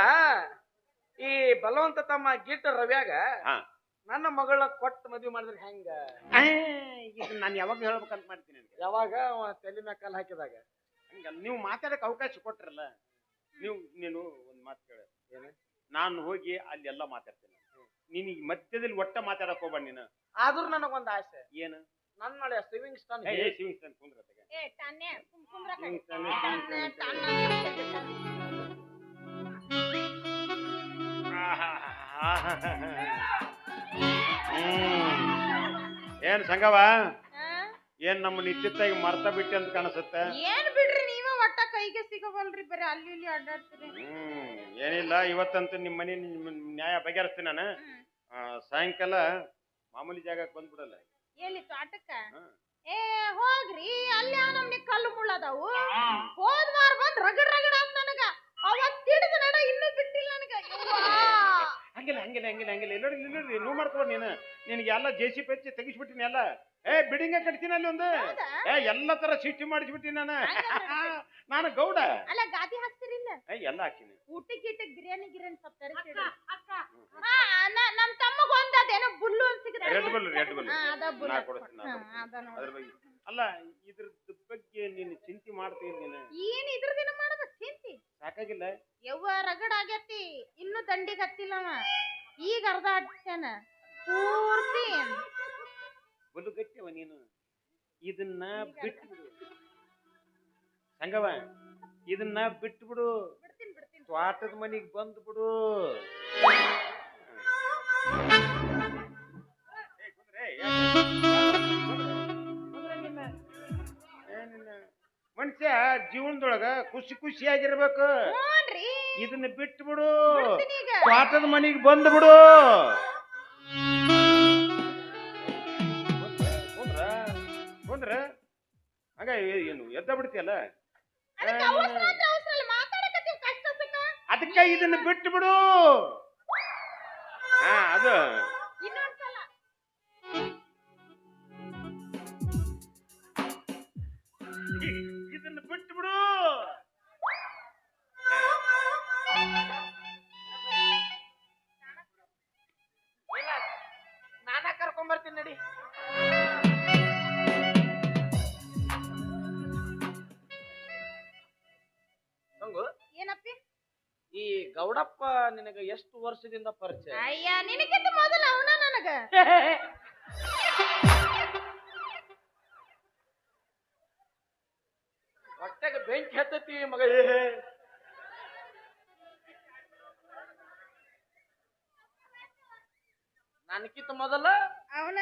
ಈ ಬಲವಂತ ತಮ್ಮ ಗಿಟ್ಟ ರವ್ಯಾಗ ನನ್ನ ಮಗಳ ಕೊಟ್ಟು ಮದ್ವಿ ಮಾಡಿದ್ರೆ ಹೆಂಗ? ನಾನು ಯಾವಾಗ ಹೇಳ್ಬೇಕಂತ ಮಾಡ್ತೀನಿ. ಯಾವಾಗ ತಲೆ ಮ್ಯಾಗ ಕಲ್ ಹಾಕಿದಾಗ ಹಂಗಲ್ಲ, ನೀವು ಮಾತಾಡಕ್ ಅವಕಾಶ ಕೊಟ್ರಲ್ಲ. ನೀನು ಒಂದ್ ಮಾತು ಕೇಳ, ನಾನು ಹೋಗಿ ಅಲ್ಲಿ ಎಲ್ಲ ಮಾತಾಡ್ತೇನೆ. ನೀನು ಮಧ್ಯದಲ್ಲಿ ಒಟ್ಟ ಮಾತಾಡಕ್ ಹೋಗ್ಬೇಡ ನೀನು. ಆದ್ರೂ ನನಗೊಂದು ಆಸೆ. ಏನು? ನನ್ನ ನಾಳೆ ಸೇವಿಂಗ್ಸ್ ಸ್ಟಾನ್ ಸೇವಿಂಗ್ಸ್ ಅಂತ ಕುಂದ್ರ ಟನ್ನೆ ಕುಂಕುಮ್ರ ಏನ್ ಸಂಗವ, ಏನ್ ನಮ್ಮ ನಿಶ್ಚಿತಾಗಿ ಮರ್ತ ಬಿಟ್ಟೆ ಅಂತ ಕಾಣಿಸುತ್ತೆ. ಏನ್ ಬಿಡ್ರಿ ನೀವ ಒಟ್ಟ ಕೈಗೆ ಸಿಗವಲ್ರಿ, ಬರೀ ಅಲ್ಲಿ ಇಲ್ಲಿ ಅಡ್ಡಾಡ್ತೀರಿ. ಏನಿಲ್ಲ, ಇವತ್ತಂತೂ ನಿಮ್ಮ ಮನೆ ನ್ಯಾಯ ಬಗೆಹರಿಸ್ತೀನಿ ನಾನು. ಸಾಯಂಕಾಲ ಮಾಮೂಲಿ ಜಾಗಕ್ಕೆ ಬಂದ್ಬಿಡಲ್ಲ. ಎಲ್ಲಿ ತೋಟಕ್ಕ? ಹೋಗ್ರಿ, ಅಲ್ಲಿ ನಮ್ನಿ ಕಲ್ಲು ಮುಳ್ಳದಾವು. ಹೋದ್ ವಾರ ಬಂದ್ ರಗಡ್ ಅಂತ ನನಗ ಅವತ್ತು ಹಿಡಿದ ನಡ ಇನ್ನೂ ಬಿಟ್ಟಿಲ್ಲ ನನಗ. ಹಂಗಿಲ್ಲ ಹಂಗಿಲ್ಲ ಹಂಗಿಲ್ಲ ಹಂಗಿಲ್ಲ ನೋಡಿ ನೀವು ಮಾಡ್ಕೊಡ್ ನೀನು. ನಿನಗೆ ಎಲ್ಲ ಜೆಸಿ ಪೆಚ್ಚಿ ತೆಗಿಸ್ಬಿಟ್ಟಿನಿ ಎಲ್ಲ. ಬಿಲ್ಡಿಂಗ ಕಟ್ತೀನಿ ಅಲ್ಲಿ ಒಂದು. ಎಲ್ಲ ತರ ಸಿಸ್ಟಿ ಮಾಡಿಸ್ಬಿಟ್ಟಿನಿ ನಾನು ಗೌಡ. ಅಲ್ಲ ಗಾದಿ ಹಾಕ್ತಿರಿಲ್ಲ? ಎಲ್ಲ ಹಾಕ್ತೀನಿ. ಊಟಕ್ಕೆ ಬಿರಿಯಾನಿ ಗಿರಿಯಾನಿ ಸ್ವಲ್ಪ ತರಿಸಿಡಿ. ನಮ್ ತಮ್ಮಗ ಒಂದೇನೋ ಬುಲ್ಲು ಅಂತ ಸಿಗುತ್ತೆ. ರೆಡ್ ಬುಲ್ ನಾ ಕೊಡ್ತೀನಿ. ಅದ್ರ ಬಗ್ಗೆ ಅಲ್ಲ, ಇದ್ರದ್ದು ಬಗ್ಗೆ ನೀನು ಚಿಂತೆ ಮಾಡ್ತೀನಿ ನೀನು. ಏನ್ ಇದ್ರದಿನ ಮಾಡ್ಬೇಕು ಚಿಂತಿ? ಸಾಕಾಗಿಲ್ಲ ಯವ್ವ ರಗಡ್ ಆಗೈತಿ. ಇನ್ನು ದಂಡಿಗೆ ಹತ್ತಿಲ್ಲವ. ಈಗ ಅರ್ಧ ಹಚ್ಚಾನ ಪೂರ್ತಿ. ಬಲು ಗಟ್ಟಿವ ನೀನು. ಇದನ್ನ ಬಿಟ್ಟು ಬಿಡು ಸಂಗವ, ಇದನ್ನ ಬಿಟ್ಟು ಬಿಡು. ಬಿಡ್ತೀನಿ ತ್ವಾಟದ ಮನಿಗ್ ಬಂದ್ ಬಿಡು. ಮನುಷ್ಯ ಜೀವನದೊಳಗ ಖುಷಿ ಖುಷಿಯಾಗಿರ್ಬೇಕು. ಹ್ಞೂನ್ರಿ. ಇದನ್ನ ಬಿಟ್ಟು ಬಿಡು. ಬಿಡ್ತೀನಿ ಈಗ. ತ್ವಾಟದ ಮನಿಗ್ ಬಂದ್ ಬಿಡು. ಕುಂದ್ರ ಹಂಗ ಏನು ಎದ್ದ ಬಿಡ್ತಿಯಲ್ಲ. ಅದಕ್ಕೆ ಅವಸರ ಅಂದ್ರೆ ಅವಸರ ಇಲ್ಲ, ಮಾತಾಡಕತ್ತೀವಿ ಕಷ್ಟ ಸುಖ. ಅದಕ್ಕೆ ಇದನ್ನ ಬಿಟ್ಟು ಬಿಡು. ಹಾ ಅದು ಇನ್ನೊಂದ್ಸಲ. ಇದನ್ನ ಬಿಟ್ಟು ಬಿಡು. ಇಲ್ಲ, ನಾನ ಕರ್ಕೊಂಡ್ ಬರ್ತೀನಿ ನಡಿ. ಸಂಗು, ಏನಪ್ಪಿ? ಈ ಗೌಡಪ್ಪ ನಿನಗ ಎಷ್ಟು ವರ್ಷದಿಂದ ಪರಿಚಯ? ಅಯ್ಯ ನಿನಗಿಂತ ಮೊದಲ ಅವನ ನನಗ. ಹೊಟ್ಟೆಗೆ ಬೆಂಕಿ ಹತ್ತತಿ ಮಗ. ನನಕಿಂತ ಮೊದಲ ಅವನ.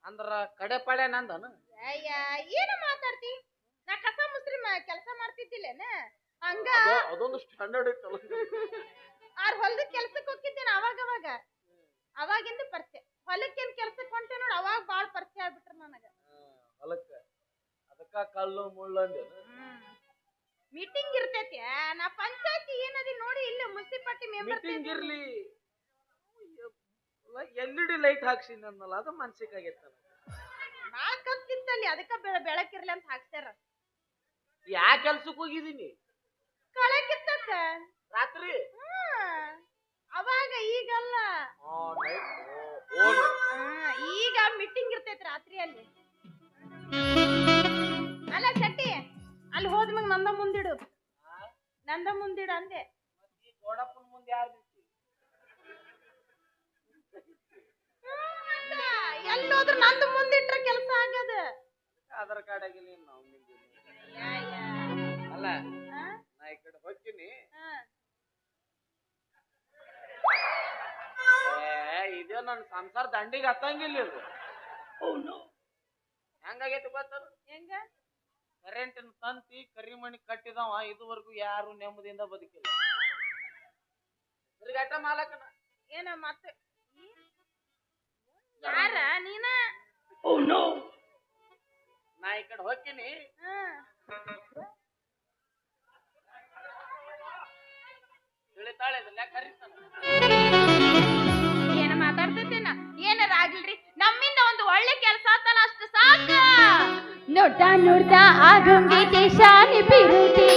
ಅಂದ್ರ ಕಡೆ ಪಾಡ್ಯ ನಂದನ. ಅಯ್ಯ ಏನು ಮಾತಾಡ್ತಿ? ನಾ ಕಸ ಮುಸ್ರಿ ಕೆಲಸ ಮಾಡ್ತಿದ್ದಿಲ್ಲೇನ ಹಂಗ. ಅದೊಂದು ಸ್ಟ್ಯಾಂಡರ್ಡ್ ಐತಲ್ಲ. ಹೊಲದ ಕೆಲ್ಸಕ್ಕೆ ಹೋಗಿದ್ದೇನೆ ಅವಾಗ ಅವಾಗಿಂದ ಪರಿಚಯ. ಹೊಲಕ್ಕೇನ್ ಕೆಲ್ಸಕ್ಕೆ ಹೊಂಟೆ ನೋಡ್ ಅವಾಗ ಬಾಳ್ ಪರಿಚಯ ಆಗ್ಬಿಟ್ರ ನನಗ. ಹೊಲಕ್ಕ ಅದಕ್ಕ ಕಲ್ಲು ಮುಳ್ಳು ಅಂದ. ಮೀಟಿಂಗ್ ಇರ್ತೈತಿ. ನಾ ಪಂಚಾಯತಿ ಏನದಿ ನೋಡಿ ಇಲ್ಲ ಮುನ್ಸಿಪಾಲ್ಟಿ ಮೆಂಬರ್ ಮೀಟಿಂಗ್ ಇರ್ಲಿ, LED ಲೈಟ್ ಹಾಕ್ಸಿ ನನ್ನಲ್ಲ, ಅದು ಮನ್ಸಿಗೆ ಆಗೈತ. ಬಾಳ ಕತ್ತಿತ್ತಲ್ಲಿ ಅದಕ್ಕ ಬೆಳಕಿರ್ಲಿ ಅಂತ ಹಾಕ್ಸ್ಯಾರ. ಯಾ ಕೆಲ್ಸಕ್ಕೆ ಹೋಗಿದೀನಿ? ಕಳೆ ಕಿತ್ತಕ್ಕ ರಾತ್ರಿ. ಅವಾಗ ಈಗಲ್ಲ. ಈಗ ಮೀಟಿಂಗ್ ಇರ್ತೈತಿ ರಾತ್ರಿಯಲ್ಲಿ. ಅಲ್ಲ ಶೆಟ್ಟಿ, ಅಲ್ಲಿ ಹೋದ್ಮ್ಯಾಗ ನಂದ ಮುಂದಿಡು. ನಂದ ಮುಂದಿಡು ಅಂದೆ. ಗೋಡಪ್ಪನ ಮುಂದೆ ಯಾರು ಎಲ್ಲೋದ್ರು ನಂದು ಮುಂದಿಟ್ರ ಕೆಲಸ ಆಗದ. ಆಧಾರ್ ಕಾರ್ಡ್ ಆಗಿಲ್ಲ ನಾವು ಅಲ್ಲ. ನಾ ಈ ಕಡೆ ಹೋಗ್ತೀನಿ. ಇದೇ ನನ್ನ ಸಂಸಾರ ದಂಡಿಗೆ ಹತ್ತಂಗಿಲ್ಲ ಇದು. ಹೆಂಗಾಗೈತಿ ಗೊತ್ತ? ಹೆಂಗ? ಕರೆಂಟಿನ ತಂತಿ ಕರಿಮಣಿ ಕಟ್ಟಿದವ ಇದುವರೆಗೂ ಯಾರು ನೆಮ್ಮದಿಯಿಂದ ಬದುಕಿಲ್ಲ. ತಿರುಗಾಟ ಮಾಲಕನ ಏನ ಮತ್ತೆ ಯಾರ ನೀನ? ನಾ ಈ ಕಡೆ ಹೋಗ್ತೀನಿ. ತಿಳಿತಾಳೆ ಕರಿತಾನ. ಏನ ಮಾತಾಡ್ತೇನ? ಏನಾರ ಆಗ್ಲಿರಿ, ನಮ್ಮಿಂದ ಒಂದು ಒಳ್ಳೆ ಕೆಲಸ ಆತಲ್ಲ ಅಷ್ಟು ಸಾಕ. ನೋಡ್ತಾ ನೋಡ್ತಾ ಆಗುಂಗೆ ಶಾನೆ ಬಿರುತಿ